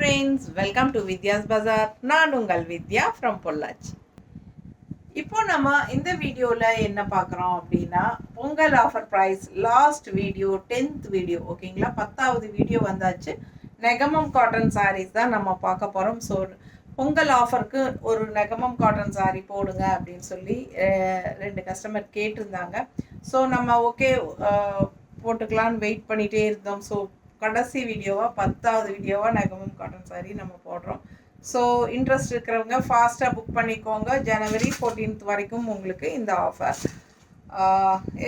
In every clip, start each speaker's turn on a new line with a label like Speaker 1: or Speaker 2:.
Speaker 1: Friends, welcome to Vidya's பஜார். நான் உங்கள் வித்யா from Pollachi. இப்போ நம்ம இந்த வீடியோவில் என்ன பார்க்குறோம் அப்படின்னா, Pongal offer price last video 10th video, ஓகேங்களா? 10வது வீடியோ வந்தாச்சு. நெகமம் காட்டன் சாரீஸ் தான் நம்ம பார்க்க போகிறோம். ஸோ பொங்கல் ஆஃபருக்கு ஒரு நெகமம் காட்டன் சாரீ போடுங்க அப்படின்னு சொல்லி 2 கஸ்டமர் கேட்டிருந்தாங்க. ஸோ நம்ம ஓகே போட்டுக்கலான்னு வெயிட் பண்ணிகிட்டே இருந்தோம். ஸோ கடைசி வீடியோவாக 10வது வீடியோவாக நெகமம் காட்டன் சாரீ நம்ம போடுறோம். ஸோ இன்ட்ரெஸ்ட் இருக்கிறவங்க ஃபாஸ்ட்டாக புக் பண்ணிக்கோங்க. ஜனவரி 14th வரைக்கும் உங்களுக்கு இந்த ஆஃபர்.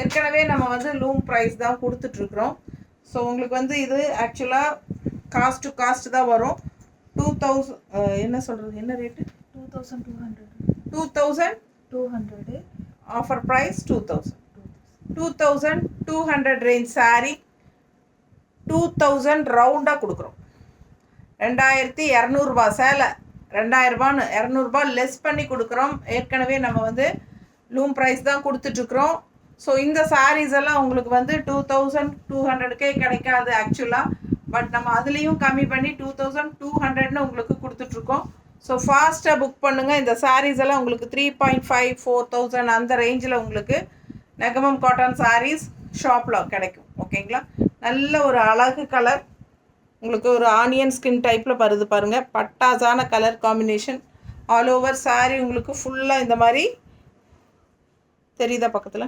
Speaker 1: ஏற்கனவே நம்ம வந்து லூம் ப்ரைஸ் தான் கொடுத்துட்ருக்குறோம். ஸோ உங்களுக்கு இது ஆக்சுவலாக காஸ்ட் டு காஸ்ட் தான் வரும். 2000 என்ன சொல்கிறது, என்ன rate? 2200 offer price 2200 range sari 2000 ரவுண்டாக கொடுக்குறோம். 2200 ரூபா சேலை, 2000 ரூபான்னு 200 ரூபா லெஸ் பண்ணி கொடுக்குறோம். ஏற்கனவே நம்ம லூம் ப்ரைஸ் தான் கொடுத்துட்ருக்குறோம். ஸோ இந்த சாரீஸ் எல்லாம் உங்களுக்கு 2200 கிடைக்காது ஆக்சுவலாக. பட் நம்ம அதுலேயும் கம்மி பண்ணி 2200 உங்களுக்கு கொடுத்துட்ருக்கோம். ஸோ ஃபாஸ்ட்டாக புக் பண்ணுங்கள். இந்த சாரீஸ் எல்லாம் உங்களுக்கு 3.5 4000 அந்த ரேஞ்சில் உங்களுக்கு நெகமம் காட்டன் சாரீஸ் ஷாப்பில் கிடைக்கும், ஓகேங்களா? நல்ல ஒரு அழகு கலர், உங்களுக்கு ஒரு ஆனியன் ஸ்கின் டைப்பில் வருது பாருங்கள். பட்டாசான colour combination. All over sari உங்களுக்கு ஃபுல்லாக இந்த மாதிரி தெரியுதா பக்கத்தில்?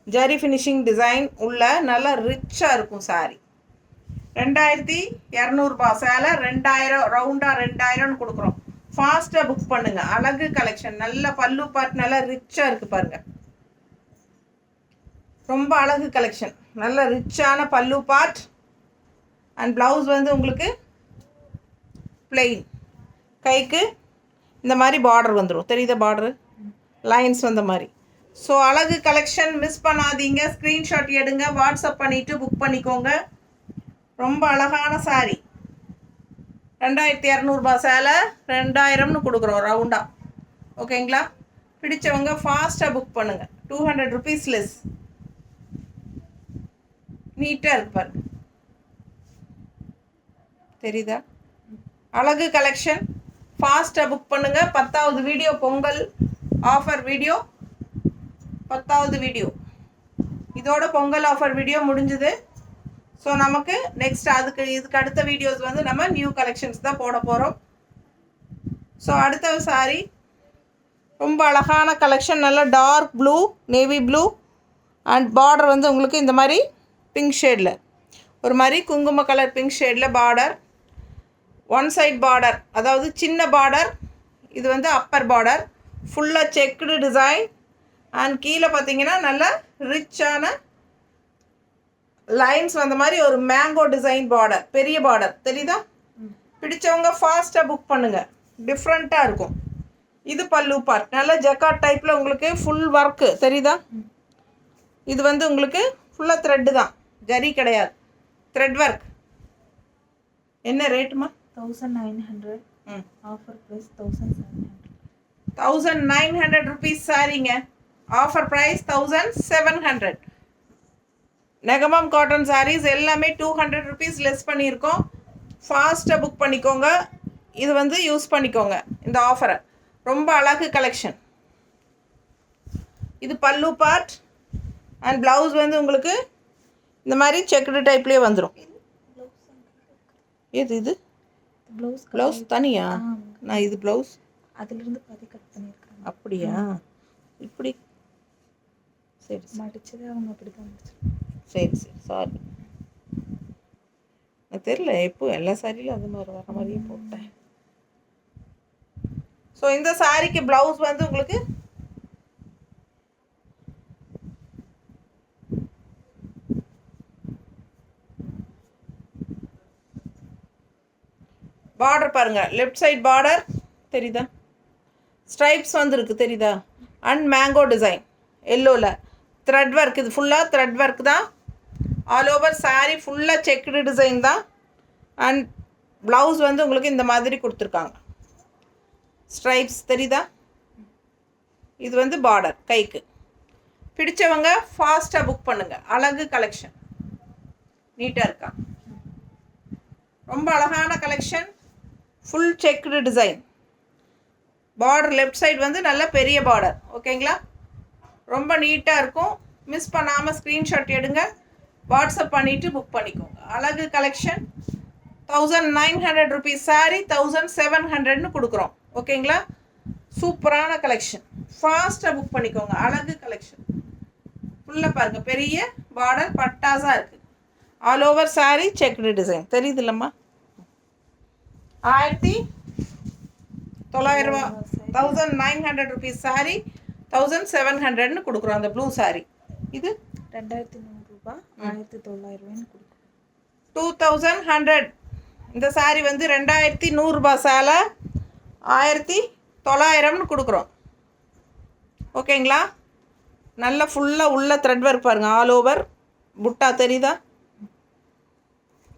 Speaker 1: ஜரி ஃபினிஷிங் டிசைன் உள்ள நல்லா ரிச்சாக இருக்கும் சாரீ. 2200 ரூபா சேலை 2000 ரவுண்டாக 2000 கொடுக்குறோம். ஃபாஸ்ட்டாக புக் பண்ணுங்கள். அழகு கலெக்ஷன், நல்ல பல்லு பார்ட் நல்லா ரிச்சாக இருக்குது பாருங்கள். ரொம்ப அழகு கலெக்ஷன், நல்ல ரிச்சான பல்லு பார்ட் அண்ட் ப்ளவுஸ் உங்களுக்கு பிளெயின். கைக்கு இந்த மாதிரி பார்டர் வந்துடும், தெரியுத பார்டரு லைன்ஸ் வந்த மாதிரி. ஸோ அழகு கலெக்ஷன் மிஸ் பண்ணாதீங்க. ஸ்க்ரீன்ஷாட் எடுங்க, வாட்ஸ்அப் பண்ணிவிட்டு புக் பண்ணிக்கோங்க. ரொம்ப அழகான சாரீ. 2200 ரூபா சேலை 2000ன்னு கொடுக்குறோம் ரவுண்டாக, ஓகேங்களா? பிடிச்சவங்க ஃபாஸ்ட்டாக புக் பண்ணுங்கள். 200 rupees லெஸ். நீட்டாக இருக்கு பாருங்க, தெரியுதா? அழகு கலெக்ஷன். ஃபாஸ்ட்டாக புக் பண்ணுங்கள். 10வது வீடியோ பொங்கல் ஆஃபர் வீடியோ, 10வது வீடியோ. இதோட பொங்கல் ஆஃபர் வீடியோ முடிஞ்சுது. ஸோ நமக்கு நெக்ஸ்ட் இதுக்கு அடுத்த வீடியோஸ் நம்ம நியூ கலெக்ஷன்ஸ் தான் போட போகிறோம். ஸோ அடுத்த சாரீ ரொம்ப அழகான கலெக்ஷன், நல்ல dark blue, navy blue and border உங்களுக்கு இந்த மாதிரி பிங்க் ஷேடில், ஒரு மாதிரி குங்கும கலர் பிங்க் ஷேடில் பார்டர். ஒன் சைட் பார்டர், அதாவது சின்ன பார்டர். இது அப்பர் பார்டர் ஃபுல்லாக செக்குடு டிசைன் அண்ட் கீழே பார்த்தீங்கன்னா நல்ல ரிச்சான லைன்ஸ் வந்த மாதிரி ஒரு மேங்கோ டிசைன் பார்டர், பெரிய பார்டர், தெரியுதா? பிடிச்சவங்க ஃபாஸ்ட்டாக புக் பண்ணுங்கள். டிஃப்ரெண்ட்டாக இருக்கும். இது பல்லு பார்ட், நல்ல ஜக்கார்ட் டைப்பில் உங்களுக்கு ஃபுல் ஒர்க்கு, தெரியுதா? இது உங்களுக்கு ஃபுல்லாக த்ரெட்டு தான், ஜரி கிடையாது, த்ரெட் ஒர்க். என்ன ரேட்டுமா?
Speaker 2: 1900. Offer price 1700.
Speaker 1: 1900 ருபீஸ் சாரீங்க. Offer price 1700. Negamam cotton saris எல்லாமே 200 rupees லெஸ் பண்ணியிருக்கோம். ஃபாஸ்ட்டாக புக் பண்ணிக்கோங்க. இது யூஸ் பண்ணிக்கோங்க இந்த ஆஃபரை. ரொம்ப அழகு கலெக்ஷன். இது பல்லு பார்ட் அண்ட் ப்ளவுஸ் உங்களுக்கு இந்த மாதிரி செக்குடு டைப்லேயே வந்துடும். இது ப்ளவுஸ் தனியா? நான் இது ப்ளவுஸ்
Speaker 2: அதிலிருந்து பாதி கட் பண்ணியிருக்காங்க.
Speaker 1: அப்படியா? இப்படி சரி,
Speaker 2: மடிச்சது அவங்க அப்படி தான் முடிச்சு.
Speaker 1: சரி சாரி, எனக்கு தெரியல. எப்போ எல்லா சாரியிலும் அது மாதிரி வர மாதிரியே போட்டேன். ஸோ இந்த சாரிக்கு ப்ளவுஸ் உங்களுக்கு பார்டர் பாருங்கள், லெஃப்ட் சைட் பார்டர் தெரியுதா? ஸ்ட்ரைப்ஸ் இருக்குது, தெரியுதா? அண்ட் மேங்கோ டிசைன் எல்லோவில் த்ரெட் ஒர்க். இது ஃபுல்லாக த்ரெட் ஒர்க் தான். ஆல் ஓவர் சாரீ ஃபுல்லாக செக்குடு டிசைன் தான். அண்ட் ப்ளவுஸ் உங்களுக்கு இந்த மாதிரி கொடுத்துருக்காங்க. ஸ்ட்ரைப்ஸ் தெரியுதா? இது பார்டர் கைக்கு. பிடிச்சவங்க ஃபாஸ்ட்டாக புக் பண்ணுங்கள். அழகு கலெக்ஷன், நீட்டாக இருக்கா? ரொம்ப அழகான collection. Full checked design. Border left side வந்து நல்ல பெரிய பார்டர். ஓகேங்களா, ரொம்ப நீட்டாக இருக்கும். மிஸ் பண்ணாமல் ஸ்க்ரீன்ஷாட் எடுங்க, வாட்ஸ்அப் பண்ணிவிட்டு புக் பண்ணிக்கோங்க. அழகு கலெக்ஷன். 1900 ருபீஸ் சாரீ 1700ன்னு கொடுக்குறோம். ஓகேங்களா, சூப்பரான கலெக்ஷன். ஃபாஸ்ட்டாக புக் பண்ணிக்கோங்க. அழகு கலெக்ஷன் ஃபுல்லாக பாருங்கள், பெரிய பார்டர் பட்டாஸாக இருக்குது. All over sari checked design தெரியுது இல்லைம்மா. 1900 1900 ருபீஸ் சாரீ 1700ன்னு கொடுக்குறோம். அந்த ப்ளூ சாரீ இது
Speaker 2: 2100 ரூபாய், 1900 கொடுக்கும்.
Speaker 1: 2100. இந்த சாரீ வந்து 2100 ரூபாய் சேலை 1900ன்னு கொடுக்குறோம். ஓகேங்களா, நல்லா ஃபுல்லாக உள்ள த்ரெட் ஒர்க் பாருங்கள். ஆல் ஓவர் புட்டா தெரியுதா,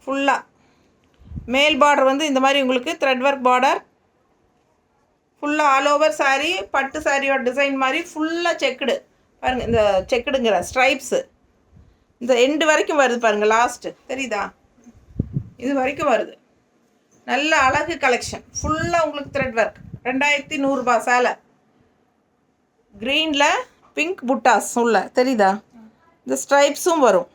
Speaker 1: ஃபுல்லாக மேல் பார்டர் வந்து இந்த மாதிரி உங்களுக்கு த்ரெட் ஒர்க் பார்டர். ஃபுல்லாக ஆல் ஓவர் சாரீ பட்டு சாரியோட டிசைன் மாதிரி ஃபுல்லாக செக்குடு பாருங்கள். இந்த செக்குடுங்கிற ஸ்ட்ரைப்ஸு இந்த எண்டு வரைக்கும் வருது பாருங்கள். லாஸ்ட்டு தெரியுதா, இது வரைக்கும் வருது. நல்ல அழகு கலெக்ஷன். ஃபுல்லாக உங்களுக்கு த்ரெட் ஒர்க். 2100 ரூபாய் சேலை. க்ரீனில் பிங்க் புட்டாஸ் உள்ள தெரியுதா, இந்த ஸ்ட்ரைப்ஸும் வரும்.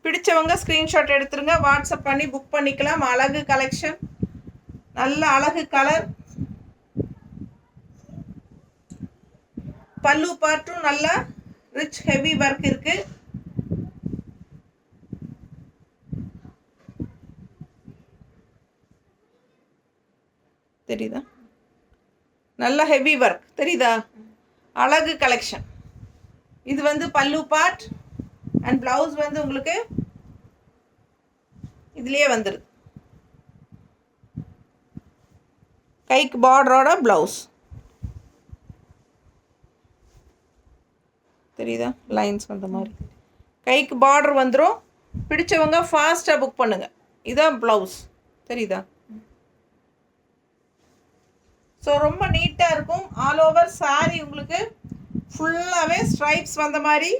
Speaker 1: பிடிச்சவங்க ஸ்க்ரீன்ஷாட் எடுத்துருங்க, வாட்ஸ்அப் பண்ணி புக் பண்ணிக்கலாம். அழகு கலெக்ஷன், நல்ல அழகு கலர். பல்லு பார்ட்டும் நல்ல ரிச் ஹெவி ஒர்க் இருக்கு. தெரியுதா, நல்ல ஹெவி ஒர்க் தெரியுதா. அழகு கலெக்ஷன். இது வந்து பல்லு பார்ட் அண்ட் ப்ளவுஸ் வந்து உங்களுக்கு இதுலேயே வந்துடுது. கைக்கு பார்டரோட ப்ளவுஸ் தெரியுதா, லைன்ஸ் வந்த மாதிரி கைக்கு பார்டர் வந்துடும். பிடிச்சவங்க ஃபாஸ்ட்டாக புக் பண்ணுங்கள். இதான் ப்ளவுஸ் தெரியுதா. ஸோ ரொம்ப நீட்டாக இருக்கும். ஆல் ஓவர் சாரீ உங்களுக்கு ஃபுல்லாகவே ஸ்ட்ரைப்ஸ் வந்த மாதிரி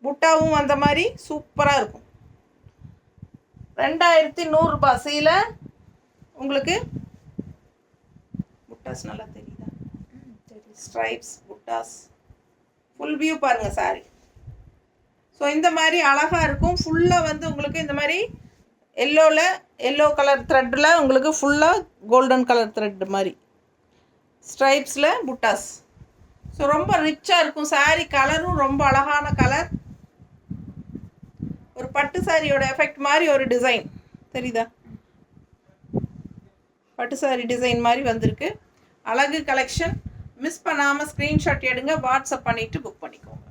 Speaker 1: புட்டாவும் வந்த மாதிரி சூப்பராக இருக்கும். 2100 ரூபாய் சீலை உங்களுக்கு. புட்டாஸ் நல்லா தெரியுதா, ஸ்ட்ரைப்ஸ் புட்டாஸ் ஃபுல் வியூ பாருங்கள் சாரீ. ஸோ இந்த மாதிரி அழகாக இருக்கும். ஃபுல்லாக வந்து உங்களுக்கு இந்த மாதிரி எல்லோ கலர் த்ரெட்டில் உங்களுக்கு ஃபுல்லாக கோல்டன் கலர் த்ரெட் மாதிரி ஸ்ட்ரைப்ஸில் புட்டாஸ். ஸோ ரொம்ப ரிச்சாக இருக்கும் சாரீ. கலரும் ரொம்ப அழகான கலர். ஒரு பட்டு சாரியோட எஃபெக்ட் மாதிரி ஒரு டிசைன் தெரியுதா, பட்டு சாரி டிசைன் மாதிரி வந்திருக்கு. அழகு கலெக்ஷன். மிஸ் பண்ணாமல் ஸ்க்ரீன்ஷாட் எடுங்க, வாட்ஸ்அப் பண்ணிவிட்டு புக் பண்ணிக்கோங்க.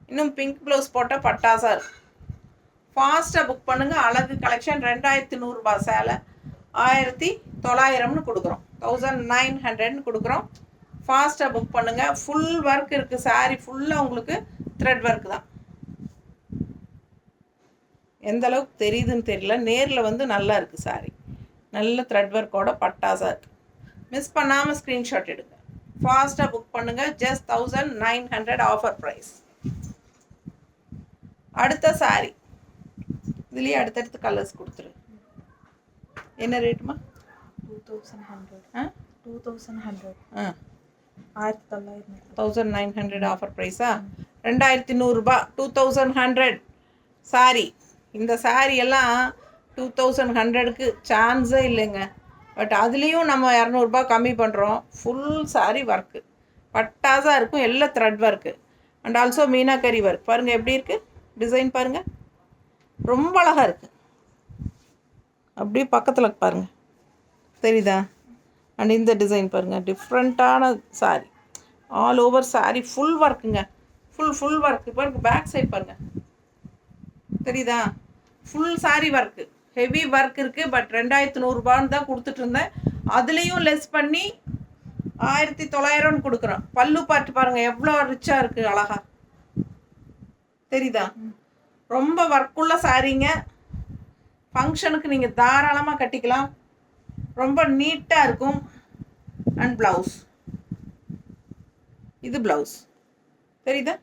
Speaker 1: இன்னும் பிங்க் ப்ளவுஸ் போட்டால் பட்டாஸாக இருக்கும். ஃபாஸ்ட்டாக புக் பண்ணுங்கள். அழகு கலெக்ஷன். 2100 ரூபாய் சேலை 1900ன்னு கொடுக்குறோம். 1900ன்னு கொடுக்குறோம். ஃபாஸ்ட்டாக புக் பண்ணுங்கள். ஃபுல் ஒர்க் இருக்குது சாரீ ஃபுல்லாக உங்களுக்கு த்ரெட் ஒர்க் தான். எந்த அளவுக்கு தெரியுதுன்னு தெரியல, நேரில் வந்து நல்லா இருக்குது சாரீ. நல்ல த்ரெட் ஒர்க்கோட பட்டாஸாக இருக்குது. மிஸ் பண்ணாமல் ஸ்க்ரீன்ஷாட் எடுங்க, ஃபாஸ்ட்டாக புக் பண்ணுங்கள். Just 1900 offer price. அடுத்த சாரீ இதுலேயே அடுத்தடுத்து கலர்ஸ் கொடுத்துரு. என்ன ரேட்டுமா?
Speaker 2: 2100.
Speaker 1: 1900 ஆஃபர் ப்ரைஸா? 2100 ரூபாய் 2100 சாரீ. இந்த சாரீ எல்லாம் 2100க்கு சான்ஸே இல்லைங்க. பட் அதுலேயும் நம்ம 200 ரூபாய் கம்மி பண்ணுறோம். ஃபுல் சாரீ ஒர்க்கு பட்டாஸாக இருக்கும். எல்லாம் thread work and also meenakari work. பாருங்கள் எப்படி இருக்குது டிசைன் பாருங்கள், ரொம்ப அழகாக இருக்குது. அப்படியே பக்கத்தில் பாருங்கள் தெரியுதா. அண்ட் இந்த டிசைன் பாருங்கள், டிஃப்ரெண்ட்டான sari. All over sari full ஒர்க்குங்க. ஃபுல் ஒர்க்கு பாருங்கள். பேக் சைட் பாருங்கள் தெரியுதா. Full sari work, heavy work இருக்குது. பட் 2100 ரூபான்னு தான் கொடுத்துட்டு இருந்தேன். அதுலேயும் லெஸ் பண்ணி 1900ன்னு கொடுக்குறோம். பல்லு பார்த்து பாருங்கள் எவ்வளோ ரிச்சாக இருக்குது, அழகா தெரியுதா. ரொம்ப ஒர்க்குள்ள சாரீங்க. ஃபங்க்ஷனுக்கு நீங்கள் தாராளமாக கட்டிக்கலாம். ரொம்ப நீட்டாக இருக்கும். அண்ட் ப்ளவுஸ், இது ப்ளவுஸ் தெரியுதா.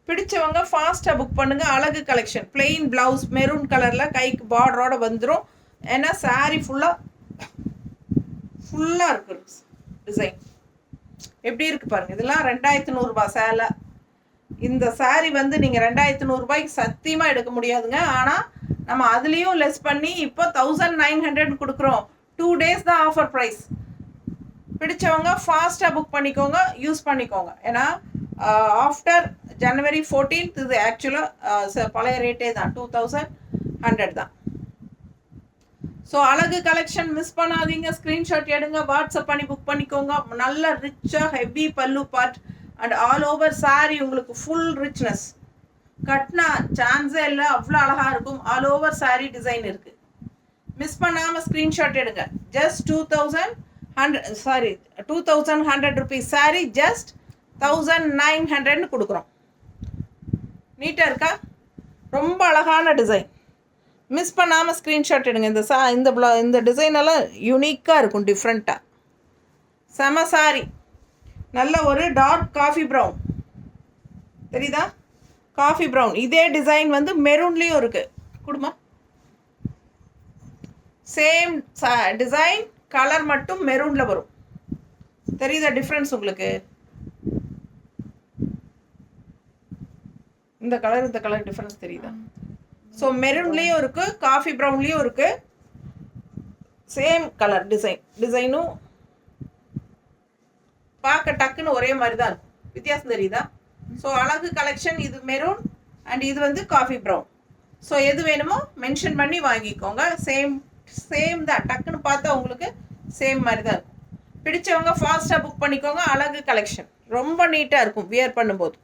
Speaker 1: பிடிச்சவங்க ஃபாஸ்ட்டாக புக் பண்ணுங்கள். அழகு கலெக்ஷன். பிளெயின் ப்ளவுஸ் மெரூன் கலரில் கைக்கு பார்டரோடு வந்துடும். ஏன்னா saree ஃபுல்லாக இருக்கு டிசைன். எப்படி இருக்குது பாருங்கள். இதெல்லாம் 2100 சேலை. இந்த saree வந்து நீங்கள் 2100 சத்தியமாக எடுக்க முடியாதுங்க. ஆனால் நம்ம அதுலேயும் லெஸ் பண்ணி இப்போ 1900 கொடுக்குறோம். 2 days தான் ஆஃபர் ப்ரைஸ். பிடிச்சவங்க ஃபாஸ்ட்டாக புக் பண்ணிக்கோங்க, யூஸ் பண்ணிக்கோங்க. ஏன்னா ஆஃப்டர் January 14th இது ஆக்சுவலாக பழைய ரேட்டே தான் 2100 தான். ஸோ அழகு கலெக்ஷன் மிஸ் பண்ணாதீங்க. ஸ்க்ரீன்ஷாட் எடுங்க, வாட்ஸ்அப் பண்ணி புக் பண்ணிக்கோங்க. நல்ல ரிச்சாக ஹெவி பல்லு part and all over saree உங்களுக்கு ஃபுல் ரிச்னஸ். கட்னா சான்ஸே இல்லை, அவ்வளோ அழகாக இருக்கும். ஆல் ஓவர் saree டிசைன் இருக்குது. மிஸ் பண்ணாமல் ஸ்க்ரீன்ஷாட் எடுங்க. ஜஸ்ட் 2100 rupees saree ஜஸ்ட் 1900 கொடுக்குறோம். நீட்டாக இருக்கா? ரொம்ப அழகான டிசைன். மிஸ் பண்ணாமல் ஸ்க்ரீன்ஷாட் எடுங்க. இந்த டிசைனெல்லாம் யூனிக்காக இருக்கும், டிஃப்ரெண்ட்டாக. செம சாரி. நல்ல ஒரு டார்க் காஃபி ப்ரௌன் தெரியுதா? Coffee brown. இதே டிசைன் வந்து மெரூன்லேயும் இருக்குது. குடுமா சேம் டிசைன், கலர் மட்டும் மெரூனில் வரும். தெரியுதா டிஃப்ரென்ஸ் உங்களுக்கு? இந்த கலர் டிஃப்ரென்ஸ் தெரியுதா? ஸோ மெரூன்லேயும் இருக்குது, காஃபி ப்ரௌன்லேயும் இருக்குது. சேம் கலர் டிசைனும் பார்க்க டக்குன்னு ஒரே மாதிரி தான் இருக்கும். வித்தியாசம் தெரியுதா? ஸோ அழகு கலெக்ஷன். இது மெரூன் அண்ட் இது வந்து காஃபி ப்ரௌன். ஸோ எது வேணுமோ மென்ஷன் பண்ணி வாங்கிக்கோங்க. சேம் தான், டக்குன்னு பார்த்தா உங்களுக்கு சேம் மாதிரி தான் இருக்கும். பிடிச்சவங்க ஃபாஸ்ட்டாக புக் பண்ணிக்கோங்க. அழகு கலெக்ஷன் ரொம்ப நீட்டாக இருக்கும். வியர் பண்ணும்போது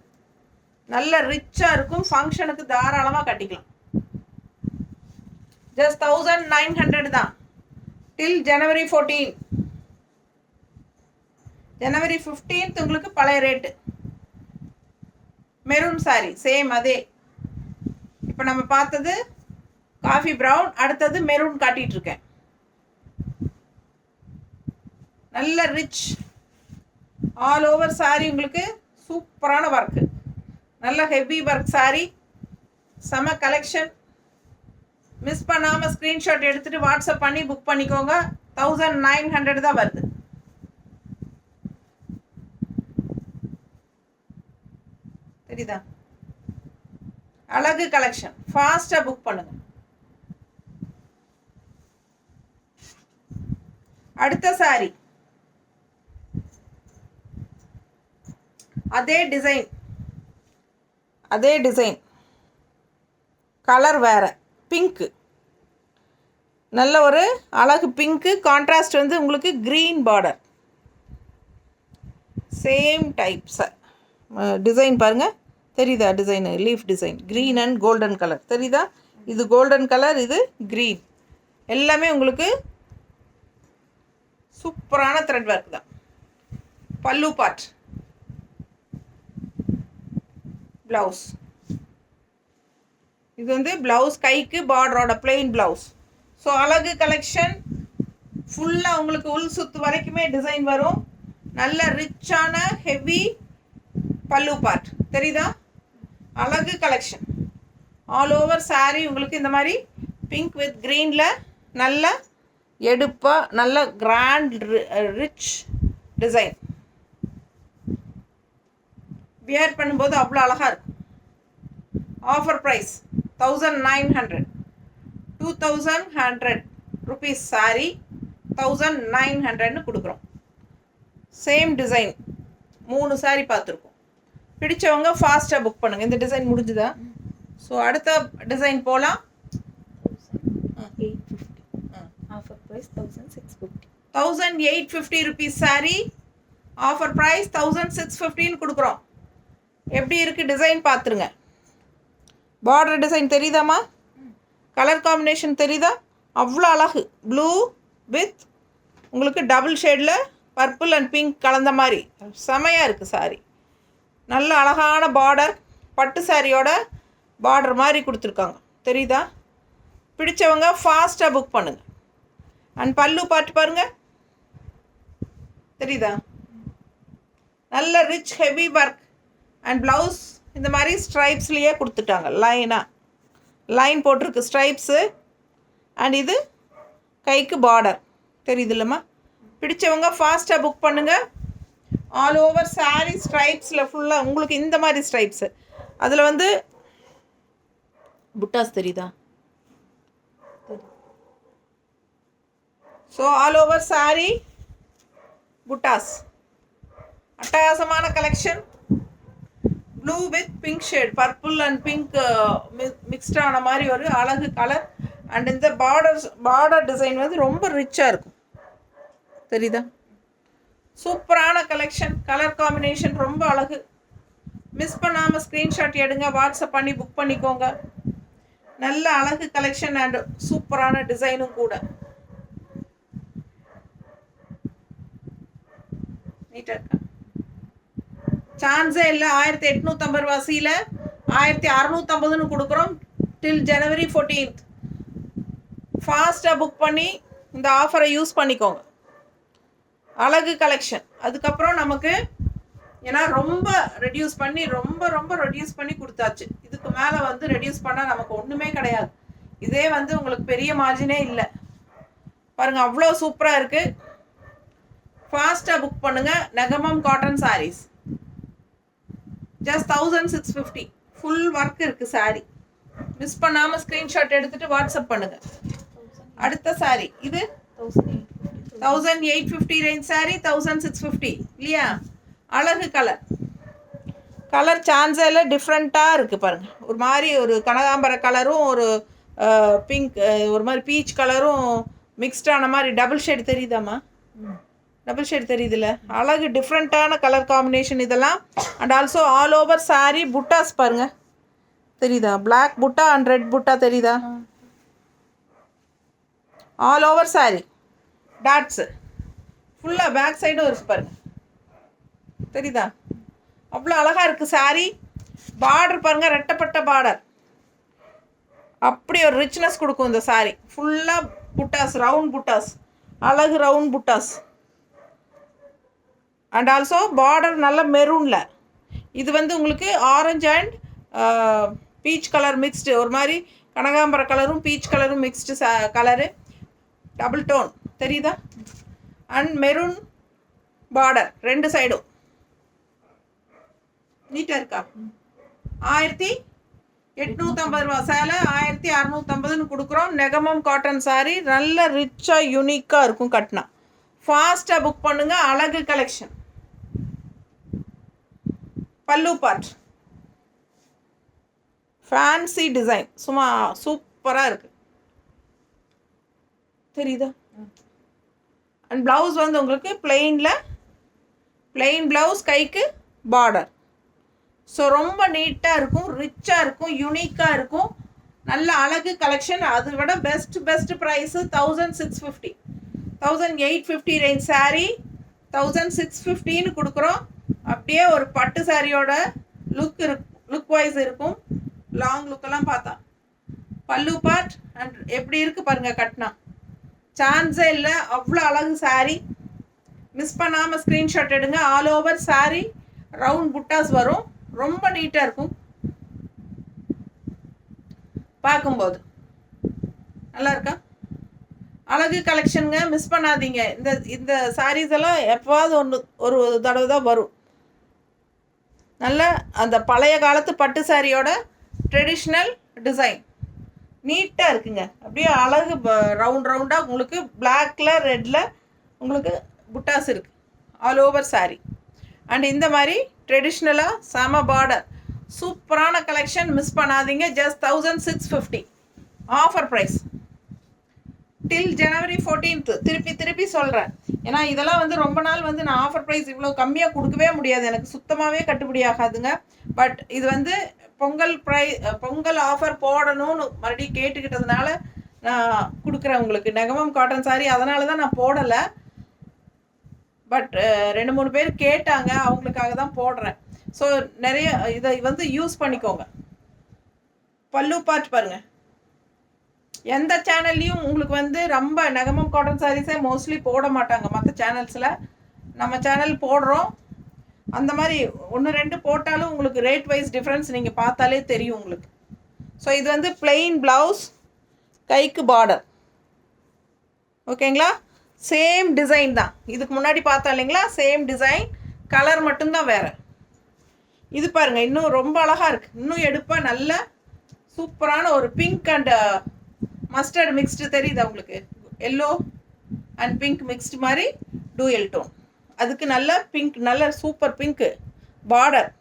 Speaker 1: நல்ல ரிச்சாக இருக்கும். ஃபங்க்ஷனுக்கு தாராளமாக கட்டிக்கலாம். ஜஸ்ட் 1900 தான் டில் January 14. January 15th உங்களுக்கு பழைய ரேட்டு. மெரூன் சாரி சேம் அதே. இப்போ நம்ம பார்த்தது காஃபி ப்ரௌன், அடுத்தது மெரூன் காட்டிகிட்டு இருக்கேன். நல்ல ரிச் ஆல் ஓவர் சாரி உங்களுக்கு சூப்பரான ஒர்க்கு. நல்ல ஹெவி ஒர்க் சாரி, செம கலெக்ஷன். மிஸ் பண்ணாமல் ஸ்க்ரீன்ஷாட் எடுத்துகிட்டு வாட்ஸ்அப் பண்ணி புக் பண்ணிக்கோங்க. 1900 தான் வருது. தெரியுதா? அழகு கலெக்ஷன். ஃபாஸ்ட்டாக புக் பண்ணுங்க. அடுத்த சாரி அதே டிசைன் கலர் வேறு. பிங்க்கு, நல்ல ஒரு அழகு பிங்க்கு. கான்ட்ராஸ்ட் வந்து உங்களுக்கு green border. Same types design பாருங்கள். தெரியுதா? Design leaf design green and golden colour. தெரியுதா? இது கோல்டன் கலர், இது க்ரீன். எல்லாமே உங்களுக்கு சூப்பரான த்ரெட் ஒர்க் தான். பல்லு பார்ட், ப்ளவுஸ். இது வந்து ப்ளவுஸ், கைக்கு பார்டரோட பிளெயின் ப்ளவுஸ். ஸோ அழகு கலெக்ஷன் ஃபுல்லாக உங்களுக்கு உள் சுத்து வரைக்குமே டிசைன் வரும். நல்ல ரிச்சான ஹெவி பல்லு பார்ட். தெரியுதா? அழகு கலெக்ஷன். ஆல் ஓவர் சாரீ உங்களுக்கு இந்த மாதிரி பிங்க் வித் க்ரீனில் நல்ல எடுப்பாக நல்ல கிராண்ட் ரிச் டிசைன். வியர் பண்ணும்போது அவ்வளோ அழகாக இருக்கும். Offer price 1900. 2100 rupees சாரி 1900 கொடுக்குறோம். சேம் டிசைன் 3 சாரி பார்த்துருக்கோம். பிடிச்சவங்க ஃபாஸ்ட்டாக புக் பண்ணுங்கள். இந்த டிசைன் முடிஞ்சுதா? ஸோ அடுத்த டிசைன் போகலாம்.
Speaker 2: 850. Offer price 1650.
Speaker 1: 1850 rupees sari offer price 1650 கொடுக்குறோம். எப்படி இருக்குது டிசைன் பார்த்துருங்க. பார்டர் டிசைன் தெரியுதாம்மா? கலர் காம்பினேஷன் தெரியுதா? அவ்வளோ அழகு. ப்ளூ வித் உங்களுக்கு டபுள் ஷேடில் பர்பிள் அண்ட் பிங்க் கலந்த மாதிரி செமையாக இருக்குது சாரி. நல்ல அழகான பார்டர், பட்டு சாரியோட பார்டர் மாதிரி கொடுத்துருக்காங்க. தெரியுதா? பிடிச்சவங்க ஃபாஸ்ட்டாக புக் பண்ணுங்கள். அண்ட் பல்லு பார்த்து பாருங்கள். தெரியுதா? நல்ல rich heavy work and blouse இந்த மாதிரி ஸ்ட்ரைப்ஸ்லேயே கொடுத்துட்டாங்க. லைன் போட்டிருக்கு ஸ்ட்ரைப்ஸு. அண்ட் இது கைக்கு பார்டர் தெரியுது இல்லைம்மா. பிடிச்சவங்க ஃபாஸ்ட்டாக புக் பண்ணுங்கள். ஆல் ஓவர் சாரீ ஸ்ட்ரைப்ஸில் ஃபுல்லாக உங்களுக்கு இந்த மாதிரி ஸ்ட்ரைப்ஸு. அதில் வந்து புட்டாஸ் தெரியுதா? ஸோ ஆல் ஓவர் சாரீ புட்டாஸ். அட்டகாசமான collection. Blue with pink shade, purple and pink mixed ஆன மாதிரி ஒரு அழகு கலர். அண்ட் இந்த பார்டர் டிசைன் வந்து ரொம்ப ரிச்சாக இருக்கும். தெரியுதா? சூப்பரான கலெக்ஷன். கலர் காம்பினேஷன் ரொம்ப அழகு. மிஸ் பண்ணாமல் ஸ்க்ரீன்ஷாட் எடுங்க, வாட்ஸ்அப் பண்ணி புக் பண்ணிக்கோங்க. நல்ல அழகு கலெக்ஷன் அண்ட் சூப்பரான டிசைனும் கூட. நீட்டாக இருக்கா? சான்ஸே இல்லை. 1850 ரூபாசியில் 1650 கொடுக்குறோம். டில் ஜனவரி 14th. ஃபாஸ்ட்டாக புக் பண்ணி இந்த ஆஃபரை யூஸ் பண்ணிக்கோங்க. அழகு கலெக்ஷன். அதுக்கப்புறம் நமக்கு ஏன்னா ரொம்ப ரெடியூஸ் பண்ணி கொடுத்தாச்சு. இதுக்கு மேலே வந்து ரெடியூஸ் பண்ணால் நமக்கு ஒன்றுமே கிடையாது. இதே வந்து உங்களுக்கு பெரிய மார்ஜினே இல்லை பாருங்கள். அவ்வளோ சூப்பராக இருக்குது. ஃபாஸ்ட்டாக புக் பண்ணுங்கள். Negamam cotton saris just 1650. Full work இருக்குது சாரீ. மிஸ் பண்ணாமல் ஸ்க்ரீன்ஷாட் எடுத்துகிட்டு வாட்ஸ்அப் பண்ணுங்கள். அடுத்த சாரீ இது 1850 ரேஞ்ச் சாரீ 1650 இல்லையா? அழகு கலர் சான்ஸில் டிஃப்ரெண்ட்டாக இருக்குது பாருங்கள். ஒரு மாதிரி ஒரு கனகாம்பர கலரும் ஒரு பிங்க் ஒரு மாதிரி பீச் கலரும் மிக்ஸ்டான மாதிரி டபுள் ஷேட் தெரியுதாம்மா? டபுள் ஷேட் தெரியுதுல்ல? அழகு டிஃப்ரெண்ட்டான கலர் காம்பினேஷன் இதெல்லாம். And also all over sari புட்டாஸ் பாருங்கள். தெரியுதா? பிளாக் புட்டா அண்ட் ரெட் புட்டா தெரியுதா? ஆல் ஓவர் சாரீ டாட்ஸு ஃபுல்லாக பேக் சைடும் இருக்குது பாருங்கள். தெரியுதா? அவ்வளோ அழகாக இருக்குது சாரீ. பார்டர் பாருங்கள், ரெட்டப்பட்ட பார்டர். அப்படி ஒரு ரிச்னஸ் கொடுக்கும் இந்த சாரீ. ஃபுல்லாக புட்டாஸ், ரவுண்ட் புட்டாஸ், அழகு round buttas. And also border நல்ல மெரூனில். இது வந்து உங்களுக்கு orange and peach colour mixed, ஒரு மாதிரி கனகாம்பர கலரும் பீச் கலரும் மிக்ஸ்டு கலரு, டபுள் டோன் தெரியுதா? அண்ட் மெரூன் பார்டர் ரெண்டு சைடும். நீட்டாக இருக்கா? 1850 ரூபா சேலை 1650 கொடுக்குறோம். நெகமம் காட்டன் சாரீ நல்ல ரிச்சாக யூனிக்காக இருக்கும் கட்டினா. ஃபாஸ்ட்டாக புக் பண்ணுங்கள். அழகு கலெக்ஷன். பல்லு பார்ட் ஃபேன்சி டிசைன் சும்மா சூப்பராக இருக்குது. தெரியுதா? அண்ட் ப்ளவுஸ் வந்து உங்களுக்கு பிளெயின் ப்ளவுஸ், கைக்கு பார்டர். ஸோ ரொம்ப நீட்டாக இருக்கும், ரிச்சாக இருக்கும், யூனிக்காக இருக்கும். நல்ல அழகு கலெக்ஷன். அதை விட பெஸ்ட் ப்ரைஸு 1650. 1850 ரேஞ்ச் சாரீ 1650 கொடுக்குறோம். அப்படியே ஒரு பட்டு சாரியோட லுக் வைஸ் இருக்கும். லாங் லுக்கெல்லாம் பார்த்தா பல்லு பார்ட் அண்ட் எப்படி இருக்குது பாருங்கள் கட்டினா. சான்ஸே இல்லை. அவ்வளோ அழகு சாரீ. மிஸ் பண்ணாமல் ஸ்க்ரீன்ஷாட் எடுங்க. ஆல் ஓவர் சாரீ ரவுண்ட் புட்டாஸ் வரும். ரொம்ப நீட்டாக இருக்கும் பார்க்கும்போது. நல்லா இருக்கா? அழகு கலெக்ஷனுங்க. மிஸ் பண்ணாதீங்க. இந்த சாரீஸ் எல்லாம் எப்போவாவது ஒரு தடவை தான் வரும். நல்ல அந்த பழைய காலத்து பட்டு சாரியோட ட்ரெடிஷ்னல் டிசைன் நீட்டாக இருக்குங்க. அப்படியே அழகு ரவுண்டாக உங்களுக்கு பிளாக்ல ரெட்டில் உங்களுக்கு புட்டாஸ் இருக்குது ஆல் ஓவர் சாரீ. அண்ட் இந்த மாதிரி ட்ரெடிஷ்னலாக செம பார்டர் சூப்பரான கலெக்ஷன். மிஸ் பண்ணாதீங்க. ஜஸ்ட் 1650 ஆஃபர் ப்ரைஸ் டில் ஜனவரி 14th. திருப்பி சொல்கிறேன். ஏன்னா இதெல்லாம் வந்து ரொம்ப நாள் வந்து நான் ஆஃபர் ப்ரைஸ் இவ்வளோ கம்மியாக கொடுக்கவே முடியாது. எனக்கு சுத்தமாகவே கட்டுப்படி ஆகாதுங்க. பட் இது வந்து பொங்கல் ஆஃபர் போடணும்னு மறுபடியும் கேட்டுக்கிட்டதுனால நான் கொடுக்குறேன் உங்களுக்கு. நெகமம் காட்டன் சாரீ அதனால தான் நான் போடலை. பட் 2-3 பேர் கேட்டாங்க, அவங்களுக்காக தான் போடுறேன். ஸோ நிறைய இதை வந்து யூஸ் பண்ணிக்கோங்க. பல்லு பார்ட் பாருங்கள். எந்த சேனல்லையும் உங்களுக்கு வந்து ரொம்ப நெகமம் காட்டன் சாரீஸே மோஸ்ட்லி போட மாட்டாங்க மற்ற சேனல்ஸில். நம்ம சேனல் போடுறோம். அந்த மாதிரி 1-2 போட்டாலும் உங்களுக்கு ரேட் வைஸ் டிஃப்ரென்ஸ் நீங்கள் பார்த்தாலே தெரியும் உங்களுக்கு. ஸோ இது வந்து பிளெயின் ப்ளவுஸ், கைக்கு பார்டர். ஓகேங்களா? சேம் டிசைன் தான், இதுக்கு முன்னாடி பார்த்தோம் இல்லைங்களா? சேம் டிசைன், கலர் மட்டும்தான் வேறு. இது பாருங்கள், இன்னும் ரொம்ப அழகாக இருக்குது. இன்னும் எடுப்பாக நல்ல சூப்பரான ஒரு பிங்க் அண்ட் மஸ்டர்ட் மிக்ஸ்டு தெரியுதா உங்களுக்கு? எல்லோ அண்ட் பிங்க் மிக்ஸ்டு மாதிரி டூயல் டோன். அதுக்கு நல்ல பிங்க், நல்ல சூப்பர் பிங்க்கு பார்டர்,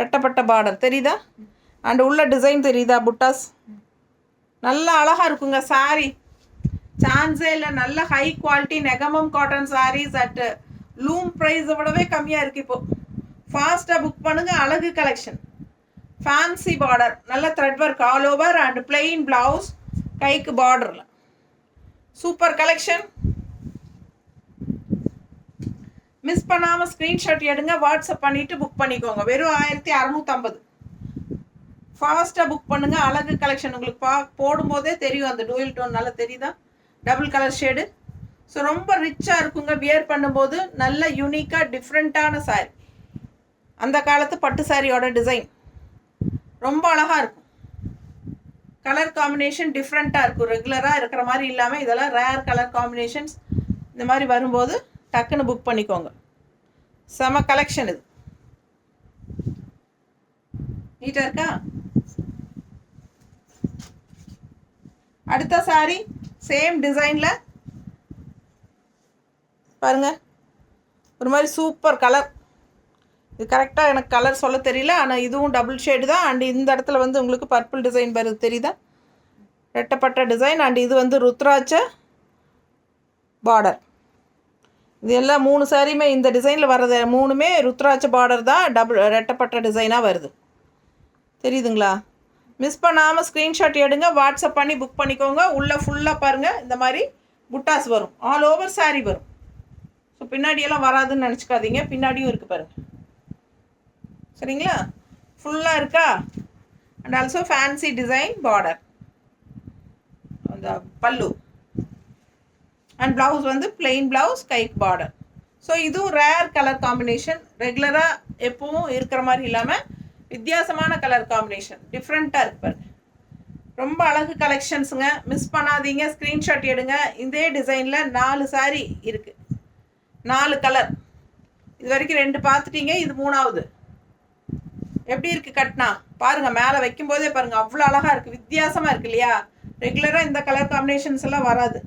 Speaker 1: ரெட்டப்பட்ட பார்டர் தெரியுதா? அண்ட் உள்ள டிசைன் தெரியுதா? புட்டாஸ் நல்லா அழகாக இருக்குங்க. சாரீ சான்ஸே இல்லை, நல்ல high quality Negamam cotton saris at loom ப்ரைஸை விடவே கம்மியாக இருக்குது இப்போது. ஃபாஸ்ட்டாக புக் பண்ணுங்கள். அழகு கலெக்ஷன், ஃபேன்சி பார்டர், நல்ல thread work all over and plain blouse, கைக்கு பார்டரில் சூப்பர் கலெக்ஷன். மிஸ் பண்ணாமல் ஸ்க்ரீன்ஷாட் எடுங்க, வாட்ஸ்அப் பண்ணிவிட்டு புக் பண்ணிக்கோங்க. வெறும் 1650. ஃபாஸ்ட்டாக புக் பண்ணுங்கள். அழகு கலெக்ஷன் உங்களுக்கு போடும்போதே தெரியும், அந்த டூயல் டோன் நல்லா தெரியுதா? Double colour shade. ஸோ ரொம்ப ரிச்சாக இருக்குங்க. வியர் பண்ணும்போது நல்ல யூனிக்காக டிஃப்ரெண்ட்டான சாரீ. அந்த காலத்து பட்டு சாரியோட டிசைன் ரொம்ப அழகாக இருக்கும். கலர் காம்பினேஷன் டிஃப்ரெண்ட்டாக இருக்கும், ரெகுலராக இருக்கிற மாதிரி இல்லாமல் இதெல்லாம் ரேர் கலர் காம்பினேஷன்ஸ். இந்த மாதிரி வரும்போது டக்குன்னு புக் பண்ணிக்கோங்க. செம கலெக்ஷன் இது. நீட்டாக இருக்கா? அடுத்த சாரி சேம் டிசைனில் பாருங்கள், ஒரு மாதிரி சூப்பர் கலர். இது கரெக்டாக எனக்கு கலர் சொல்ல தெரியல, ஆனால் இதுவும் டபுள் ஷேடு தான். அண்ட் இந்த இடத்துல வந்து உங்களுக்கு பர்பிள் டிசைன் வருது தெரியுதா? ரெட்டப்பட்ட டிசைன். அண்ட் இது வந்து ருத்ராட்ச பார்டர். இது எல்லாம் 3 சாரியுமே இந்த டிசைனில் வர்றது 3மே ருத்ராட்ச பார்டர் தான், ரெட்டப்பட்ட டிசைனாக வருது. தெரியுதுங்களா? மிஸ் பண்ணாமல் ஸ்க்ரீன்ஷாட் எடுங்க, வாட்ஸ்அப் பண்ணி புக் பண்ணிக்கோங்க. உள்ளே ஃபுல்லாக பாருங்கள், இந்த மாதிரி புட்டாஸ் வரும், ஆல் ஓவர் சாரீ வரும். ஸோ பின்னாடியெல்லாம் வராதுன்னு நினச்சிக்காதீங்க, பின்னாடியும் இருக்குது பாருங்கள். சரிங்களா? ஃபுல்லாக இருக்கா? And also fancy design border, அந்த பல்லு அண்ட் ப்ளவுஸ் வந்து பிளெயின் ப்ளவுஸ், கைக்கு பார்டர். ஸோ இதுவும் ரேர் கலர் காம்பினேஷன், ரெகுலராக எப்பவும் இருக்கிற மாதிரி இல்லாமல் வித்தியாசமான கலர் காம்பினேஷன், டிஃப்ரெண்ட்டாக இருக்கு பாருங்க. ரொம்ப அழகு கலெக்ஷன்ஸுங்க, மிஸ் பண்ணாதீங்க. ஸ்க்ரீன்ஷாட் எடுங்க. இதே டிசைனில் 4 சாரீ இருக்குது, 4 கலர். இது வரைக்கும் 2 பார்த்துட்டீங்க, இது 3வது. எப்படி இருக்குது கட்டினா பாருங்கள், மேலே வைக்கும்போதே பாருங்கள், அவ்வளோ அழகாக இருக்குது, வித்தியாசமாக இருக்குது இல்லையா? ரெகுலராக இந்த கலர் காம்பினேஷன்ஸ் எல்லாம் வராது.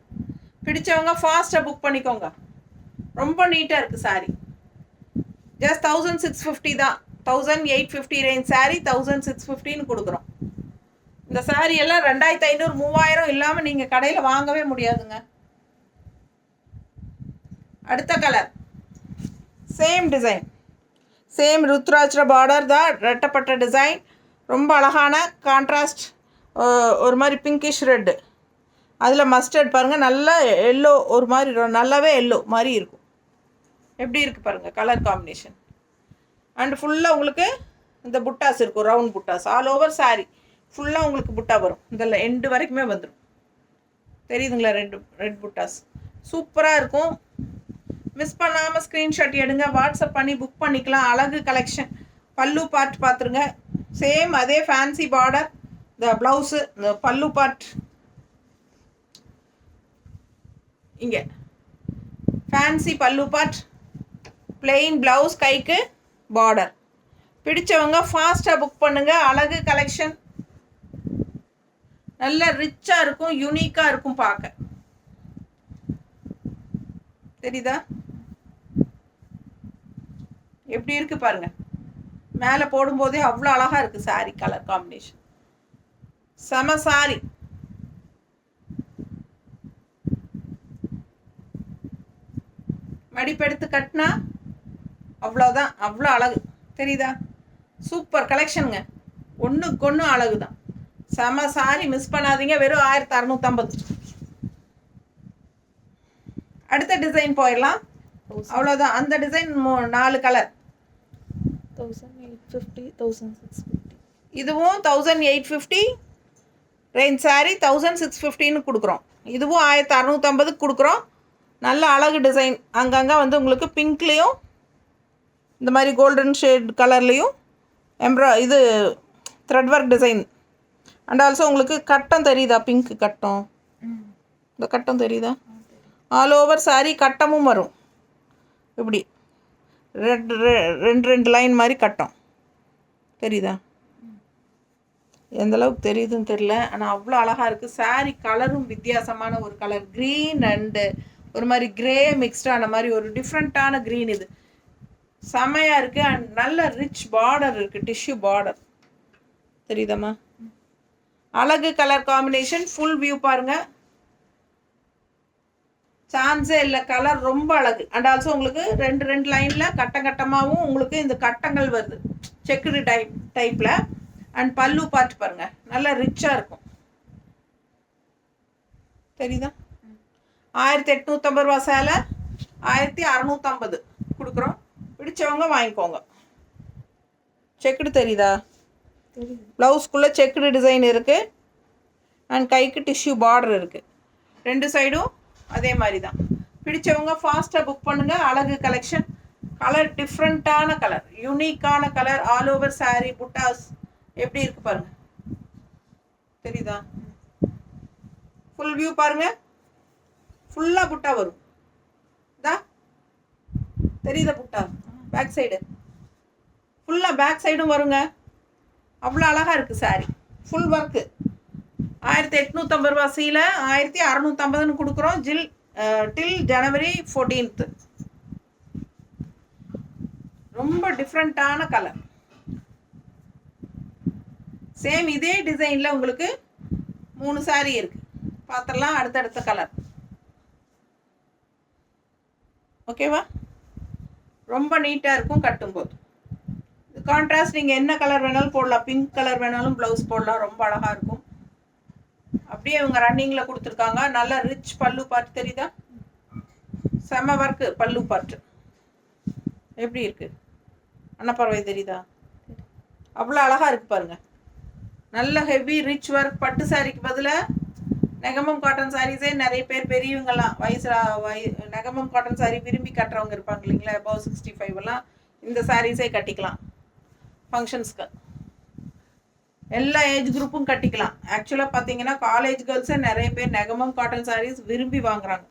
Speaker 1: பிடிச்சவங்க ஃபாஸ்ட்டாக புக் பண்ணிக்கோங்க. ரொம்ப நீட்டாக இருக்குது சாரீ. ஜஸ்ட் 1650 தான். 1850 ரேஞ்ச் சாரீ 1650ன்னு கொடுக்குறோம். இந்த சாரீ எல்லாம் 2500 3000 இல்லாமல் நீங்கள் கடையில் வாங்கவே முடியாதுங்க. அடுத்த கலர் சேம் டிசைன், சேம் ருத்ராட்ச பார்டர் தான், ரெட்டப்பட்ட டிசைன். ரொம்ப அழகான கான்ட்ராஸ்ட், ஒரு மாதிரி பிங்கிஷ் ரெட்டு, அதில் மஸ்டர்ட் பாருங்கள், நல்ல எல்லோ, ஒரு மாதிரி நல்லாவே எல்லோ மாதிரி இருக்கும். எப்படி இருக்குது பாருங்கள் கலர் காம்பினேஷன். அண்ட் ஃபுல்லாக உங்களுக்கு இந்த புட்டாஸ் இருக்கும், ரவுண்ட் புட்டாஸ் ஆல் ஓவர் சாரீ ஃபுல்லாக உங்களுக்கு புட்டா வரும். இதில் எண்டு வரைக்குமே வந்துடும். தெரியுதுங்களா? ரெட் புட்டாஸ் சூப்பராக இருக்கும். மிஸ் பண்ணாமல் ஸ்க்ரீன்ஷாட் எடுங்க, வாட்ஸ்அப் பண்ணி புக் பண்ணிக்கலாம். அழகு கலெக்ஷன். பல்லு பார்ட் பார்த்துருங்க, சேம் அதே ஃபேன்சி பார்டர். இந்த ப்ளவுஸு, இந்த பல்லு பார்ட் இங்கே ஃபேன்சி பல்லு பார்ட், பிளெயின் ப்ளவுஸ், கைக்கு பார்டர். பிடிச்சவங்க ஃபாஸ்ட்டாக புக் பண்ணுங்கள். அழகு கலெக்ஷன், நல்ல ரிச்சாக இருக்கும், யூனிக்காக இருக்கும் பார்க்க. தெரியுதா எப்படி இருக்குது பாருங்கள்? மேலே போடும்போதே அவ்வளோ அழகாக இருக்குது சாரீ கலர் காம்பினேஷன். செம சாரீ. மடிப்பெடுத்து கட்டினா அவ்வளோதான், அவ்வளோ அழகு. தெரியுதா? சூப்பர் கலெக்ஷனுங்க, ஒன்றுக்கு ஒன்று அழகு தான். செம சாரி, மிஸ் பண்ணாதீங்க. வெறும் 1650. அடுத்த டிசைன் போயிடலாம். அவ்வளோதான். அந்த டிசைன் 4 கலர்.
Speaker 2: 1850, 1650.
Speaker 1: இதுவும் 1850 ரேஞ்ச் சாரி 1650ன்னு கொடுக்குறோம். இதுவும் 1650 கொடுக்குறோம். நல்ல அழகு டிசைன். அங்கங்கே வந்து உங்களுக்கு பிங்க்லேயும் இந்த மாதிரி கோல்டன் ஷேட் கலர்லேயும் இது thread work design. And also உங்களுக்கு கட்டம் தெரியுதா? பிங்க் கட்டம் இந்த கட்டம் தெரியுதா? ஆல் ஓவர் சாரி கட்டமும் வரும் இப்படி ரெண்டு லைன் மாதிரி கட்டம் தெரியுதா? எந்த அளவுக்கு தெரியுதுன்னு தெரியல, ஆனால் அவ்வளோ அழகாக இருக்குது. சாரீ கலரும் வித்தியாசமான ஒரு கலர், க்ரீன் அண்டு ஒரு மாதிரி கிரே மிக்ஸ்டான மாதிரி ஒரு டிஃப்ரெண்ட்டான க்ரீன். இது செமையாக இருக்குது அண்ட் நல்ல ரிச் பார்டர் இருக்குது, டிஷ்யூ பார்டர் தெரியுதாம்மா? அழகு கலர் காம்பினேஷன். ஃபுல் வியூ பாருங்கள், சான்ஸே இல்லை, கலர் ரொம்ப அழகு. அண்ட் ஆல்சோ உங்களுக்கு ரெண்டு லைனில் கட்டமாகவும் உங்களுக்கு இந்த கட்டங்கள் வருது, செக்குடு டைப்பில். அண்ட் பல்லு பார்த்து பாருங்கள், நல்லா ரிச்சாக இருக்கும் தெரியுதா? 1850 ரூபா சேலை 1650 கொடுக்குறோம். பிடிச்சவங்க வாங்கிக்கோங்க. செக்குடு தெரியுதா? ப்ளவுஸ்க்குள்ளே செக்குடு டிசைன் இருக்குது அண்ட் கைக்கு டிஷ்யூ பார்டர் இருக்குது. ரெண்டு சைடும் அதே மாதிரி தான். பிடிச்சவங்க ஃபாஸ்ட்டாக புக் பண்ணுங்கள். அழகு கலெக்ஷன். கலர் டிஃப்ரெண்ட்டான கலர், யூனிக்கான கலர். ஆல் ஓவர் சாரீ புட்டாஸ் எப்படி இருக்கு பாருங்க, தெரியுதா? ஃபுல் வியூ பாருங்க, ஃபுல்லாக புட்டா வரும். தெரியுதா புட்டா? பேக் சைடு ஃபுல்லாக பேக் சைடும் வருங்க. அவ்வளோ அழகாக இருக்குது சாரீ. Full work. 1850 ரூபா சீலை 1650 கொடுக்குறோம். டில் ஜனவரி 14th. ரொம்ப டிஃப்ரெண்ட்டான கலர். சேம் இதே டிசைனில் உங்களுக்கு 3 சாரீ இருக்குது, பார்த்துடலாம். அடுத்தடுத்த கலர் ஓகேவா? ரொம்ப நீட்டாக இருக்கும் கட்டும்போது. கான்ட்ராஸ்ட் நீங்கள் என்ன கலர் வேணாலும் போடலாம், பிங்க் கலர் வேணாலும் ப்ளவுஸ் போடலாம், ரொம்ப அழகாக இருக்கும். அப்படியே இவங்க ரன்னிங்கில் கொடுத்துருக்காங்க. நல்ல ரிச் பல்லு பார்ட் தெரியுதா? செம ஒர்க்கு பல்லு பார்ட் எப்படி இருக்குது? அன்னப்பறவை தெரியுதா? அவ்வளோ அழகாக இருக்குது பாருங்கள். நல்ல ஹெவி ரிச் ஒர்க். பட்டு சாரிக்கு பதிலாக நெகமம் காட்டன் சாரீஸே நிறைய பேர் பெரியவங்கலாம் நெகமம் காட்டன் சாரீ விரும்பி கட்டுறவங்க இருப்பாங்க இல்லைங்களா, above 65 எல்லாம் இந்த சாரீஸே கட்டிக்கலாம். ஃபங்க்ஷன்ஸ்க்கு எல்லா ஏஜ் குரூப்பும் கட்டிக்கலாம். ஆக்சுவலாக பார்த்தீங்கன்னா காலேஜ் கேர்ள்ஸே நிறைய பேர் நெகமம் காட்டன் சாரீஸ் விரும்பி வாங்குறாங்க.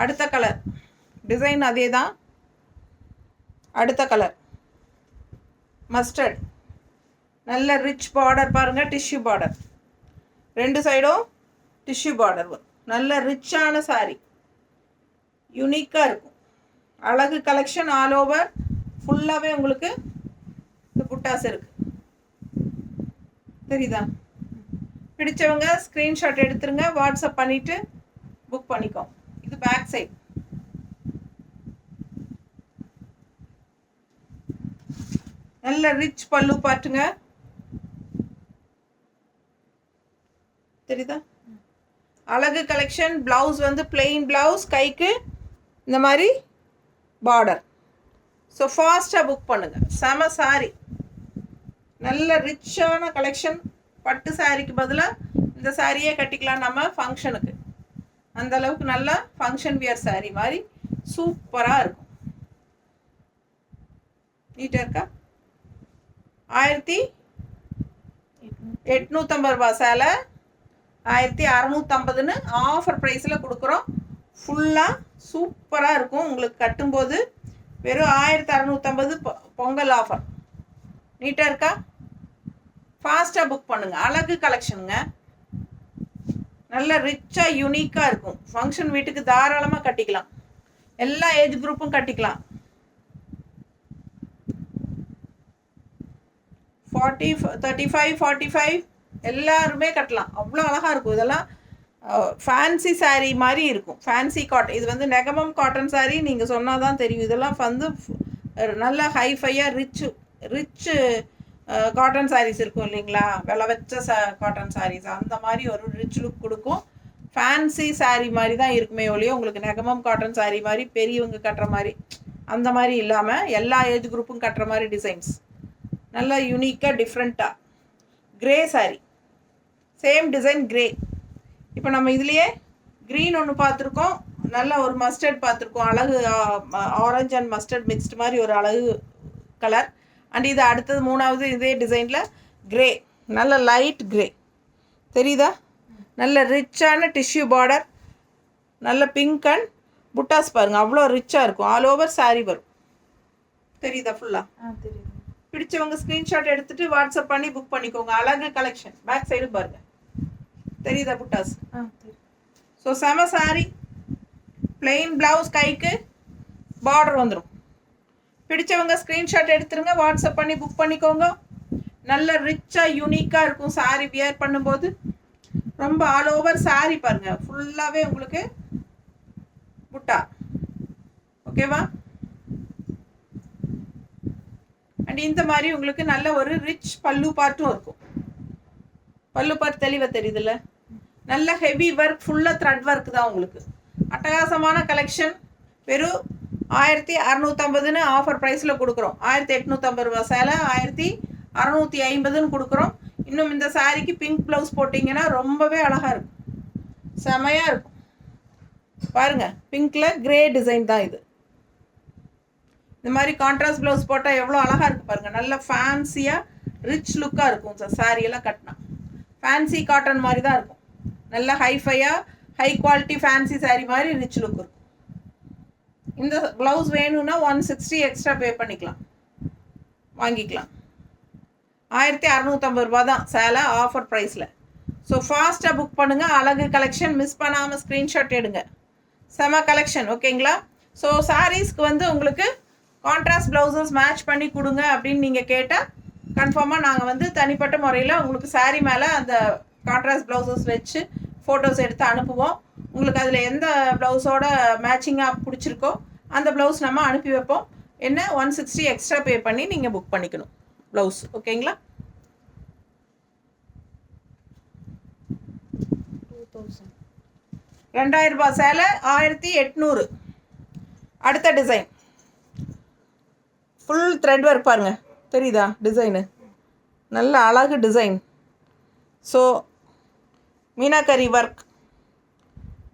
Speaker 1: அடுத்த கலர் டிசைன் அதே தான். அடுத்த கலர் மஸ்டர்ட். நல்ல ரிச் பார்டர் பாருங்கள், டிஷ்யூ பார்டர். ரெண்டு சைடும் டிஷ்யூ பார்டர் வரும். நல்ல ரிச்சான சாரீ, யூனிக்காக இருக்கும். அழகு கலெக்ஷன். ஆல் ஓவர் ஃபுல்லாகவே உங்களுக்கு இந்த புட்டாஸ் இருக்குது தெரியுதா? பிடிச்சவங்க ஸ்க்ரீன்ஷாட் எடுத்துருங்க, வாட்ஸ்அப் பண்ணிவிட்டு புக் பண்ணிக்கோங்க. இது பேக் சைட். நல்ல ரிச் பல்லு பாட்டுங்க தெரியுதா? அழகு கலெக்ஷன். ப்ளவுஸ் வந்து பிளெயின் ப்ளவுஸ், கைக்கு இந்த மாதிரி பார்டர். ஸோ ஃபாஸ்ட்டாக புக் பண்ணுங்கள். செம சாரி, நல்ல ரிச்சான கலெக்ஷன். பட்டு சாரிக்கு பதிலாக இந்த சாரியே கட்டிக்கலாம் நம்ம ஃபங்க்ஷனுக்கு. அந்த அளவுக்கு நல்லா ஃபங்க்ஷன் வியர் சாரி மாதிரி சூப்பராக இருக்கும். நீட்டாக இருக்கா? 1850 ரூபா சேலை 1650ன்னு ஆஃபர் ப்ரைஸில் கொடுக்குறோம். ஃபுல்லாக சூப்பராக இருக்கும். உங்களுக்கு கட்டும்போது வெறும் 1650 பொங்கல் ஆஃபர். நீட்டாக இருக்கா? ஃபாஸ்ட்டாக புக் பண்ணுங்கள். அழகு கலெக்ஷனுங்க. நல்ல ரிச்சாக யூனிக்காக இருக்கும். ஃபங்க்ஷன் வீட்டுக்கு தாராளமாக கட்டிக்கலாம். எல்லா ஏஜ் குரூப்பும் கட்டிக்கலாம். 40, 35, 45 எல்லாருமே கட்டலாம். அவ்வளோ அழகாக இருக்கும். இதெல்லாம் ஃபேன்சி சாரீ மாதிரி இருக்கும். Fancy cotton. இது வந்து நெகமம் காட்டன் சாரீ நீங்கள் சொன்னால் தான் தெரியும். இதெல்லாம் வந்து நல்ல ஹைஃபையாக ரிச்சு காட்டன் சாரீஸ் இருக்கும் இல்லைங்களா, விலை வச்ச காட்டன் சாரீஸ். அந்த மாதிரி ஒரு ரிச் லுக் கொடுக்கும். ஃபேன்சி சாரீ மாதிரி தான் இருக்குமே ஒழிய உங்களுக்கு நெகமம் காட்டன் சாரீ மாதிரி பெரியவங்க கட்டுற மாதிரி அந்த மாதிரி இல்லாமல் எல்லா ஏஜ் குரூப்பும் கட்டுற மாதிரி டிசைன்ஸ். நல்லா யூனிக்காக டிஃப்ரெண்ட்டாக. Grey sari, same design grey. இப்போ நம்ம இதுலேயே க்ரீன் ஒன்று பார்த்துருக்கோம், நல்ல ஒரு மஸ்டர்ட் பார்த்துருக்கோம். அழகு ஆரஞ்சு அண்ட் மஸ்டர்ட் மிக்ஸ்டு மாதிரி ஒரு அழகு கலர். அண்ட் இது அடுத்தது மூணாவது இதே டிசைனில் க்ரே, நல்ல லைட் க்ரே தெரியுதா? நல்ல ரிச்சான டிஷ்யூ பார்டர், நல்ல பிங்க் அண்ட் புட்டாஸ் பாருங்கள் அவ்வளோ ரிச்சாக இருக்கும். ஆல் ஓவர் சாரீ வரும். தெரியுதா ஃபுல்லாக?
Speaker 2: தெரியுது.
Speaker 1: பிடிச்சவங்க ஸ்க்ரீன்ஷாட் எடுத்துகிட்டு வாட்ஸ்அப் பண்ணி புக் பண்ணிக்கோங்க. அழகு கலெக்ஷன். பேக் சைடு பாருங்கள். தெரியுதா புட்டாஸ்? ஸோ செம சாரீ. பிளெயின் ப்ளவுஸ், கைக்கு பார்டர் வந்துடும். பிடிச்சவங்க ஸ்க்ரீன்ஷாட் எடுத்துருங்க, வாட்ஸ்அப் பண்ணி புக் பண்ணிக்கோங்க. நல்ல ரிச்சாக யூனிக்காக இருக்கும் சாரீ வியர் பண்ணும்போது. ரொம்ப ஆல் ஓவர் சாரீ பாருங்கள் ஃபுல்லாகவே உங்களுக்கு புட்டா. ஓகேவா? அண்ட் இந்த மாதிரி உங்களுக்கு நல்ல ஒரு ரிச் பல்லு பார்ட்டும் இருக்கும். பல்லு பார்ட் தெளிவாக தெரியுதுல்ல? நல்ல ஹெவி ஒர்க், ஃபுல்லாக த்ரெட் ஒர்க் தான் உங்களுக்கு. அட்டகாசமான கலெக்ஷன். வெறும் 1650 ஆஃபர் ப்ரைஸில் கொடுக்குறோம். 1850 ரூபா சேலை 1650 கொடுக்குறோம். இன்னும் இந்த சாரீக்கு பிங்க் ப்ளவுஸ் போட்டிங்கன்னா ரொம்பவே அழகாக இருக்கும், செமையாக இருக்கும். பாருங்கள், பிங்க்கில் கிரே டிசைன் தான் இது. இந்த மாதிரி கான்ட்ராஸ்ட் ப்ளவுஸ் போட்டால் எவ்வளோ அழகாக இருக்குது பாருங்கள். நல்ல ஃபேன்சியாக ரிச் லுக்காக இருக்கும். சாரியெல்லாம் கட்டினா ஃபேன்சி காட்டன் மாதிரி தான் இருக்கும். நல்ல ஹைஃபையாக ஹை குவாலிட்டி ஃபேன்சி சாரீ மாதிரி ரிச் லுக் இருக்கும். இந்த ப்ளவுஸ் வேணும்னா 160 எக்ஸ்ட்ரா பே பண்ணிக்கலாம், வாங்கிக்கலாம். 1650 ரூபா தான் சேலை ஆஃபர் ப்ரைஸில். ஸோ ஃபாஸ்ட்டாக புக் பண்ணுங்கள். அழகு கலெக்ஷன். மிஸ் பண்ணாமல் ஸ்க்ரீன்ஷாட் எடுங்க. செம கலெக்ஷன். ஓகேங்களா? ஸோ சாரீஸ்க்கு வந்து உங்களுக்கு கான்ட்ராஸ்ட் ப்ளவுசஸ் மேட்ச் பண்ணி கொடுங்க அப்படின்னு நீங்கள் கேட்டால் கன்ஃபார்மாக நாங்கள் வந்து தனிப்பட்ட முறையில் உங்களுக்கு சாரீ மேலே அந்த கான்ட்ராஸ்ட் ப்ளவுசஸ் வச்சு ஃபோட்டோஸ் எடுத்து அனுப்புவோம். உங்களுக்கு அதில் எந்த ப்ளவுஸோட மேட்சிங்காக பிடிச்சிருக்கோ அந்த ப்ளவுஸ் நம்ம அனுப்பி வைப்போம். என்ன 160 எக்ஸ்ட்ரா பே பண்ணி நீங்கள் புக் பண்ணிக்கணும் ப்ளவுஸ். ஓகேங்களா? 2000 ரூபாய் சேலை 1800. அடுத்த டிசைன் ஃபுல் த்ரெட் ஒர்க் பாருங்கள். தெரியுதா டிசைனு? நல்ல அழகு டிசைன். ஸோ மீனாக்கரி ஒர்க்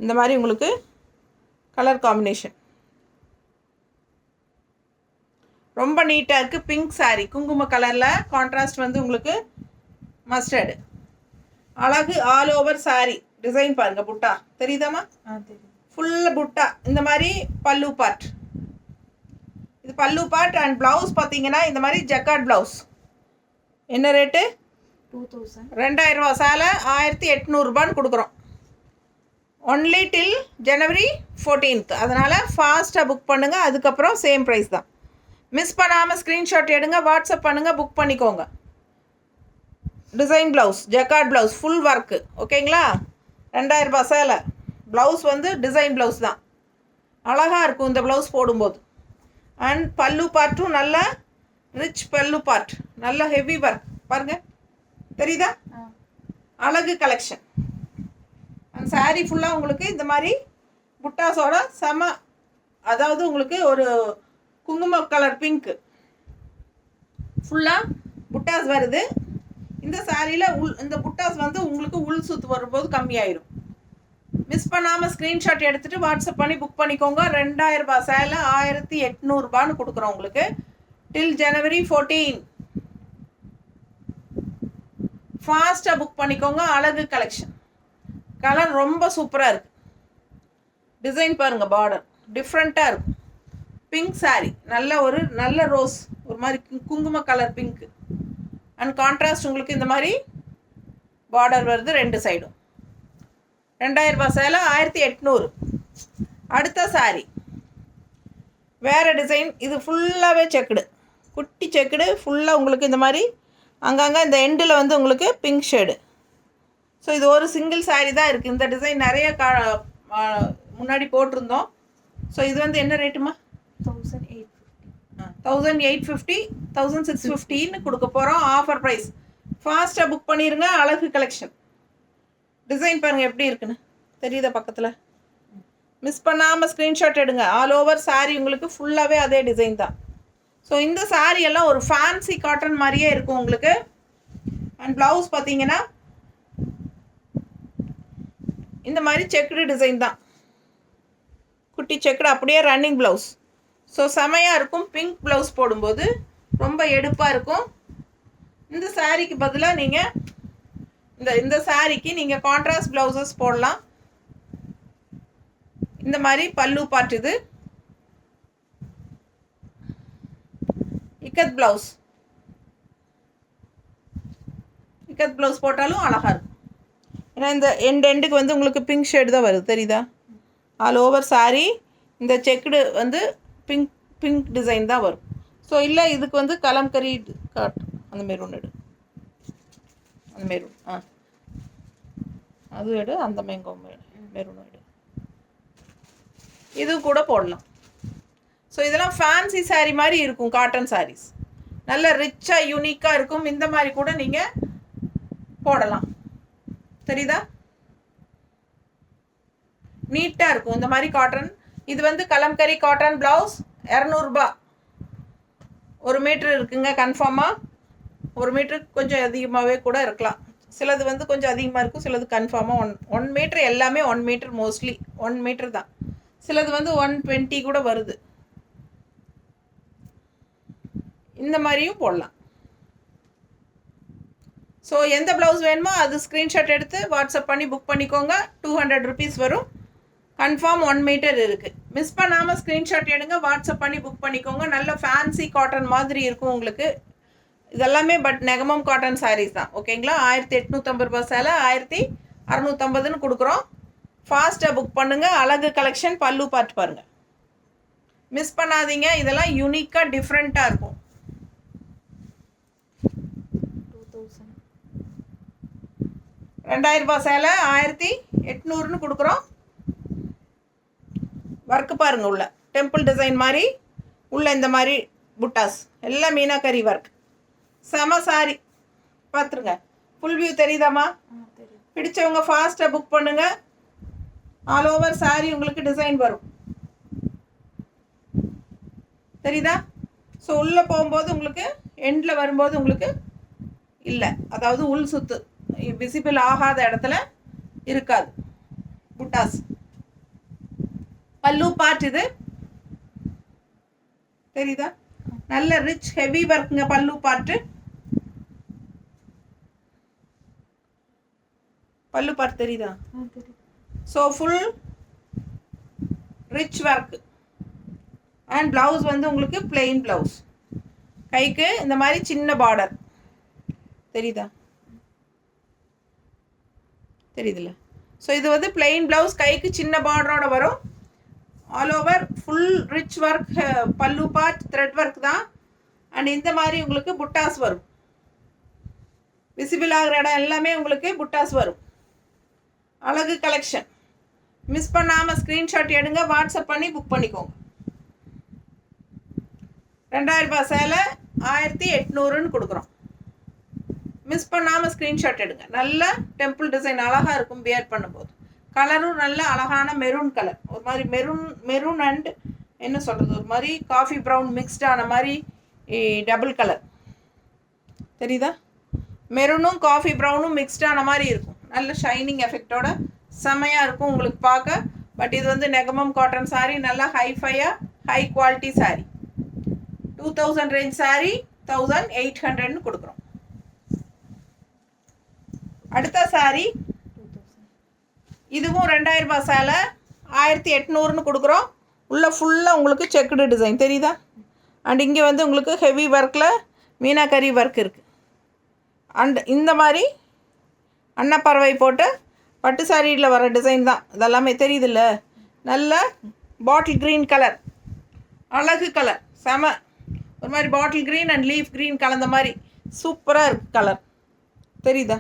Speaker 1: இந்த மாதிரி உங்களுக்கு கலர் காம்பினேஷன் ரொம்ப நீட்டாக இருக்குது. பிங்க் சாரீ குங்கும கலரில், கான்ட்ராஸ்ட் வந்து உங்களுக்கு மஸ்டர்டு. அழகு ஆல் ஓவர் சாரீ. டிசைன் பாருங்கள். புட்டா தெரியுதாம்மா? ஃபுல்லு புட்டா. இந்த மாதிரி பல்லு பார்ட். இது பல்லு பார்ட். அண்ட் ப்ளவுஸ் பார்த்தீங்கன்னா இந்த மாதிரி ஜக்கார்ட் ப்ளவுஸ். என்ன ரேட்டு? 2000 ரூபா சேலை 1800 கொடுக்குறோம். ஒன்லி டில் ஜனவரி 14th. அதனால் ஃபாஸ்ட்டாக புக் பண்ணுங்கள். அதுக்கப்புறம் சேம் ப்ரைஸ் தான். மிஸ் பண்ணாமல் ஸ்க்ரீன்ஷாட் எடுங்க, வாட்ஸ்அப் பண்ணுங்கள், புக் பண்ணிக்கோங்க. Design blouse, jacquard blouse, full work. ஓகேங்களா? 2000 ரூபா சேலை. ப்ளவுஸ் வந்து டிசைன் ப்ளவுஸ் தான். அழகாக இருக்கும் இந்த ப்ளவுஸ் போடும்போது. அண்ட் பல்லு பார்ட்டும் நல்ல ரிச் பல்லு பார்ட். நல்ல ஹெவி ஒர்க் பாருங்கள். தெரியுதா? அழகு கலெக்ஷன். அண்ட் சாரீ ஃபுல்லாக உங்களுக்கு இந்த மாதிரி புட்டாஸோட செம, அதாவது உங்களுக்கு ஒரு குங்கும கலர் பிங்க்கு ஃபுல்லாக புட்டாஸ் வருது. இந்த சாரியில் இந்த புட்டாஸ் வந்து உங்களுக்கு உள் சுற்று வரும்போது கம்மியாயிரும். மிஸ் பண்ணாமல் ஸ்க்ரீன்ஷாட் எடுத்துகிட்டு வாட்ஸ்அப் பண்ணி புக் பண்ணிக்கோங்க. 2000 ரூபா சேலை 1800 கொடுக்குறோம் உங்களுக்கு டில் ஜனவரி 14. ஃபாஸ்ட்டாக புக் பண்ணிக்கோங்க. அழகு கலெக்ஷன். கலர் ரொம்ப சூப்பராக இருக்குது. டிசைன் பாருங்கள். பார்டர் டிஃப்ரெண்ட்டாக இருக்கும். பிங்க் சாரீ. நல்ல ரோஸ், ஒரு மாதிரி குங்கும கலர் பிங்க்கு. அண்ட் கான்ட்ராஸ்ட் உங்களுக்கு இந்த மாதிரி பார்டர் வருது 2 சைடும். 2000 ரூபா சேலை 1800. அடுத்த சாரீ வேறு டிசைன். இது ஃபுல்லாகவே செக்குடு, குட்டி செக்குடு. ஃபுல்லாக உங்களுக்கு இந்த மாதிரி அங்கங்கே இந்த எண்டில் வந்து உங்களுக்கு பிங்க் ஷேடு. ஸோ இது ஒரு சிங்கிள் சாரீ தான் இருக்குது. இந்த டிசைன் நிறைய முன்னாடி போட்டிருந்தோம். ஸோ இது வந்து என்ன ரேட்டுமா? 1850, 1650 கொடுக்க போகிறோம். Offer price. ஃபாஸ்ட்டாக புக் பண்ணிடுங்க. அழகு கலெக்ஷன். டிசைன் பாருங்கள் எப்படி இருக்குன்னு. தெரியுதா பக்கத்தில்? மிஸ் பண்ணாமல் ஸ்க்ரீன்ஷாட் எடுங்க. ஆல் ஓவர் சாரீ உங்களுக்கு ஃபுல்லாகவே அதே டிசைன் தான். ஸோ இந்த சாரீ எல்லாம் ஒரு ஃபேன்சி காட்டன் மாதிரியே இருக்கும் உங்களுக்கு. அண்ட் ப்ளவுஸ் பார்த்தீங்கன்னா இந்த மாதிரி செக்குடு டிசைன் தான். குட்டி செக்குடு அப்படியே ரன்னிங் ப்ளவுஸ். ஸோ செமையாக இருக்கும். பிங்க் ப்ளவுஸ் போடும்போது ரொம்ப எடுப்பாக இருக்கும். இந்த சாரீக்கு பதிலாக நீங்கள் இந்த சாரிக்கு நீங்கள் கான்ட்ராஸ்ட் ப்ளவுசஸ் போடலாம். இந்த மாதிரி பல்லு பார்ட் இது. இக்கத் ப்ளவுஸ் போட்டாலும் அழகாக இருக்கும். ஏன்னா இந்த எண்டுக்கு வந்து உங்களுக்கு பிங்க் ஷேடு தான் வருது, தெரியுதா? ஆல் ஓவர் சாரி இந்த செக்குடு வந்து பிங்க் டிசைன் தான் வரும். ஸோ இல்லை இதுக்கு வந்து கலம்கரி காட் அந்த மெரூன் எடு, அந்த மெரூன் அது எடு, அந்த மேங்கோ மெரூன் எடு, இது கூட போடலாம். ஸோ இதெல்லாம் ஃபேன்சி சாரீ மாதிரி இருக்கும், காட்டன் சாரீஸ் நல்ல ரிச்சாக யூனிக்காக இருக்கும். இந்த மாதிரி கூட நீங்கள் போடலாம், தெரியுதா? நீட்டாக இருக்கும் இந்த மாதிரி காட்டன். இது வந்து கலம்கரி காட்டன் ப்ளவுஸ் 200 ரூபாய். 1 மீட்ரு இருக்குங்க கன்ஃபார்மாக. 1 மீட்டருக்கு கொஞ்சம் அதிகமாகவே கூட இருக்கலாம். சிலது வந்து கொஞ்சம் அதிகமாக இருக்கும், சிலது கன்ஃபார்மாக 1 மீட்ரு. எல்லாமே 1 மீட்ரு, மோஸ்ட்லி 1 மீட்ரு தான். சிலது வந்து 120 கூட வருது. இந்த மாதிரியும் போடலாம். ஸோ எந்த ப்ளவுஸ் வேணுமோ அது ஸ்க்ரீன்ஷாட் எடுத்து வாட்ஸ்அப் பண்ணி புக் பண்ணிக்கோங்க. 200 ருபீஸ் வரும். கன்ஃபார்ம் 1 மீட்டர் இருக்குது. மிஸ் பண்ணாமல் ஸ்க்ரீன்ஷாட் எடுங்க, வாட்ஸ்அப் பண்ணி புக் பண்ணிக்கோங்க. நல்ல ஃபேன்சி காட்டன் மாதிரி இருக்கும் உங்களுக்கு இதெல்லாமே. பட் நெகமம் காட்டன் சாரீஸ் தான், ஓகேங்களா? 1850 ரூபாய் சேலை 1650ன்னு கொடுக்குறோம். ஃபாஸ்ட்டாக புக் பண்ணுங்கள். அழகு கலெக்ஷன், பல்லு பார்த்து பாருங்கள், மிஸ் பண்ணாதீங்க. இதெல்லாம் யூனிக்காக டிஃப்ரெண்ட்டாக இருக்கும். 2000 ரூபாய் சேலை 1800ன்னு கொடுக்குறோம். ஒர்க்கு பாருங்கள், உள்ள டெம்பிள் டிசைன் மாதிரி, உள்ள இந்த மாதிரி புட்டாஸ் எல்லாம் மீனாக்கரி ஒர்க். செம சாரி பார்த்துருங்க. ஃபுல் வியூ தெரியுதாம்மா? பிடிச்சவங்க ஃபாஸ்ட்டாக புக் பண்ணுங்கள். ஆல் ஓவர் சாரி உங்களுக்கு டிசைன் வரும், தெரியுதா? ஸோ உள்ளே போகும்போது உங்களுக்கு எண்டில் வரும்போது உங்களுக்கு இல்லை, அதாவது உள் சுத்து விசிபிள் ஆகாத இடத்துல இருக்காது புட்டாஸ். பல்லு பார்ட் இது, தெரியுதா? நல்ல ரிச் ஹெவி ஒர்க்குங்க பல்லு பார்ட்டு. பல்லு பார்ட் தெரியுதா? So full rich work. And blouse வந்து உங்களுக்கு பிளெயின் ப்ளவுஸ். கைக்கு இந்த மாதிரி சின்ன பார்டர், தெரியுதா? தெரியுதுல்ல? ஸோ இது வந்து பிளெயின் ப்ளவுஸ், கைக்கு சின்ன பார்டரோட வரும். All over full rich work. பல்லு பார்ட் த்ரெட் ஒர்க் தான். அண்ட் இந்த மாதிரி உங்களுக்கு புட்டாஸ் வரும். விசிபிள் ஆகிற இடம் எல்லாமே உங்களுக்கு புட்டாஸ் வரும். அழகு கலெக்ஷன். மிஸ் பண்ணாமல் ஸ்க்ரீன்ஷாட் எடுங்க, வாட்ஸ்அப் பண்ணி புக் பண்ணிக்கோங்க. 2000 ரூபாய் சேலை 1800ன்னு கொடுக்குறோம். மிஸ் பண்ணாமல் ஸ்க்ரீன்ஷாட் எடுங்க. நல்ல டெம்பிள் டிசைன் அழகாக இருக்கும் வியர் பண்ணும்போது. கலரும் நல்ல அழகான மெரூன் கலர், ஒரு மாதிரி மெரூன் அண்ட் என்ன சொல்கிறது, ஒரு மாதிரி காஃபி ப்ரௌன் மிக்ஸ்டான மாதிரி டபுள் கலர், தெரியுதா? மெரூனும் காஃபி ப்ரௌனும் மிக்ஸ்டான மாதிரி இருக்கும். நல்ல ஷைனிங் எஃபெக்டோட செம்மையாக இருக்கும் உங்களுக்கு பார்க்க. பட் இது வந்து நெகமம் காட்டன் சாரீ, நல்லா ஹைஃபையாக high quality sari. 2000 range sari 1800ன்னு கொடுக்குறோம். அடுத்த சாரீ இதுவும் 2000 ரூபாய் சேலை 1800ன்னு கொடுக்குறோம். உள்ள ஃபுல்லாக உங்களுக்கு செக்குடு டிசைன், தெரியுதா? அண்ட் இங்கே வந்து உங்களுக்கு ஹெவி ஒர்க்கில் மீனாக்கரி ஒர்க் இருக்குது. அண்ட் இந்த மாதிரி அன்னப்பறவை போட்டு பட்டு சாரியில் வர டிசைன் தான் இதெல்லாமே, தெரியுதில்ல? நல்ல பாட்டில் க்ரீன் கலர், அழகு கலர், செம. ஒரு மாதிரி bottle green and leaf green கலந்த மாதிரி சூப்பராக இருக்குது கலர், தெரியுதா?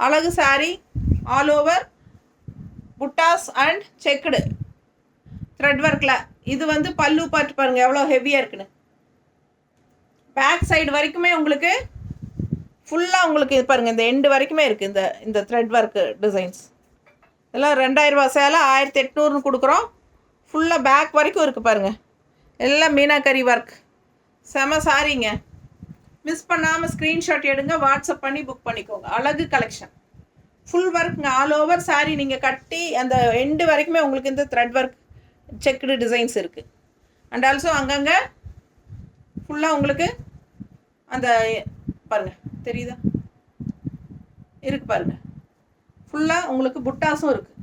Speaker 1: அழகு sorry. All over buttas and checked thread ஒர்க்கில். இது வந்து பல்லு பார்த்து பாருங்கள் எவ்வளோ ஹெவியாக இருக்குன்னு. பேக் சைடு வரைக்குமே உங்களுக்கு ஃபுல்லாக உங்களுக்கு இது பாருங்கள், இந்த எண்டு வரைக்குமே இருக்குது இந்த த்ரெட் ஒர்க்கு டிசைன்ஸ். இதெல்லாம் 2000 ரூபாய் சேலை 1800ன்னு கொடுக்குறோம். ஃபுல்லாக பேக் வரைக்கும் இருக்குது பாருங்கள், எல்லாம் மீனாக்கரி ஒர்க். செம சாரிங்க. மிஸ் பண்ணாமல் ஸ்க்ரீன்ஷாட் எடுங்க, வாட்ஸ்அப் பண்ணி புக் பண்ணிக்கோங்க. அழகு கலெக்ஷன், ஃபுல் ஒர்க்குங்க. ஆல் ஓவர் சாரீ நீங்கள் கட்டி அந்த எண்டு வரைக்குமே உங்களுக்கு இந்த த்ரெட் ஒர்க் செக்குடு டிசைன்ஸ் இருக்குது. அண்ட் ஆல்சோ அங்கங்கே ஃபுல்லாக உங்களுக்கு அந்த பாருங்கள், தெரியுதா? இருக்குது பாருங்கள். ஃபுல்லாக உங்களுக்கு புட்டாஸும் இருக்குது.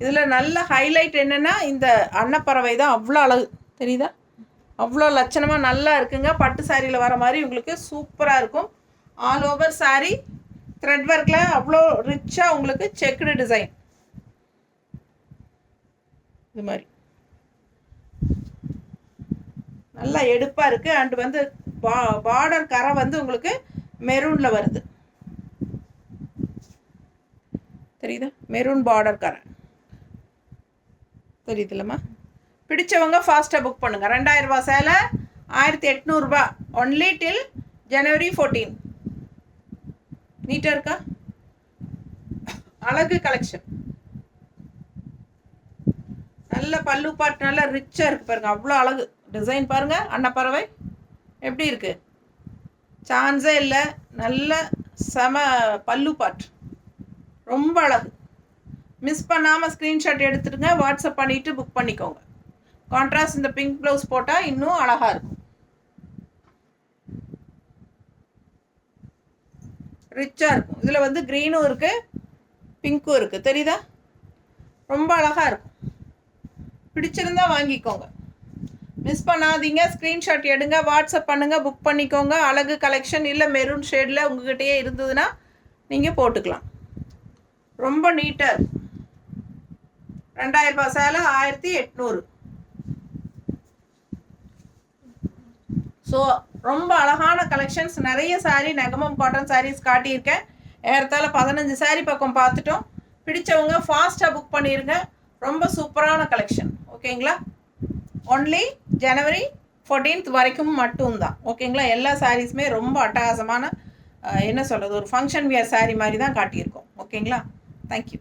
Speaker 1: இதில் நல்ல ஹைலைட் என்னென்னா இந்த அன்னப்பறவை தான். அவ்வளோ அழகு தெரியுதா? அவ்வளோ லட்சணமாக நல்லா இருக்குங்க. பட்டு சாரியில் வர மாதிரி உங்களுக்கு சூப்பராக இருக்கும். ஆல் ஓவர் சாரீ த்ரெட் ஒர்க்கில் அவ்வளோ ரிச்சாக உங்களுக்கு செக்குடு டிசைன் இது மாதிரி நல்லா எடுப்பாக இருக்குது. அண்ட் வந்து பார்டர் கரை வந்து உங்களுக்கு மெரூனில் வருது தெரியுதா? மெரூன் பார்டர் கரை தெரியுதுல்லம்மா? பிடிச்சவங்க ஃபாஸ்ட்டாக புக் பண்ணுங்கள். 2000 ரூபா சேலை 1800 ரூபா ஒன்லி டில் January 14. நீட்டாக இருக்கா? அழகு கலெக்ஷன். நல்ல பல்லு பாட் நல்லா ரிச்சாக இருக்குது பாருங்கள். அவ்வளோ அழகு டிசைன் பாருங்கள். அன்னப்பறவை எப்படி இருக்குது? சான்ஸே இல்லை. நல்ல செம பல்லு பாட் ரொம்ப அழகு. மிஸ் பண்ணாமல் ஸ்க்ரீன்ஷாட் எடுத்துடுங்க. வாட்ஸ்அப் பண்ணிவிட்டு புக் பண்ணிக்கோங்க. கான்ட்ராஸ்ட் இந்த பிங்க் ப்ளவுஸ் போட்டால் இன்னும் அழகாக இருக்கும். ரிச்சாக இருக்கும். இதில் வந்து க்ரீனும் இருக்குது, பிங்க்கும் இருக்குது தெரியுதா? ரொம்ப அழகாக இருக்கும். பிடிச்சிருந்தா வாங்கிக்கோங்க. மிஸ் பண்ணாதீங்க. ஸ்க்ரீன்ஷாட் எடுங்க, வாட்ஸ்அப் பண்ணுங்கள், புக் பண்ணிக்கோங்க. அழகு கலெக்ஷன். இல்லை மெரூன் ஷேடில் உங்கள்கிட்டயே இருந்ததுன்னா நீங்கள் போட்டுக்கலாம். ரொம்ப நீட்டாக இருக்கும். 2000 ரூபா சேலை 1800. ஸோ ரொம்ப அழகான கலெக்ஷன்ஸ். நிறைய சாரீ நெகமம் காட்டன் சாரீஸ் காட்டியிருக்கேன். ஏறத்தாழ 15 சாரீ பக்கம் பார்த்துட்டோம். பிடிச்சவங்க ஃபாஸ்ட்டாக புக் பண்ணிடுங்க. ரொம்ப சூப்பரான கலெக்ஷன். ஓகேங்களா? ஒன்லி January 14 வரைக்கும் மட்டும்தான். ஓகேங்களா? எல்லா சாரீஸுமே ரொம்ப அட்டகாசமான என்ன சொல்கிறது, ஒரு ஃபங்க்ஷன் வியர் சாரீ மாதிரி தான் காட்டியிருக்கோம். ஓகேங்களா? தேங்க்யூ.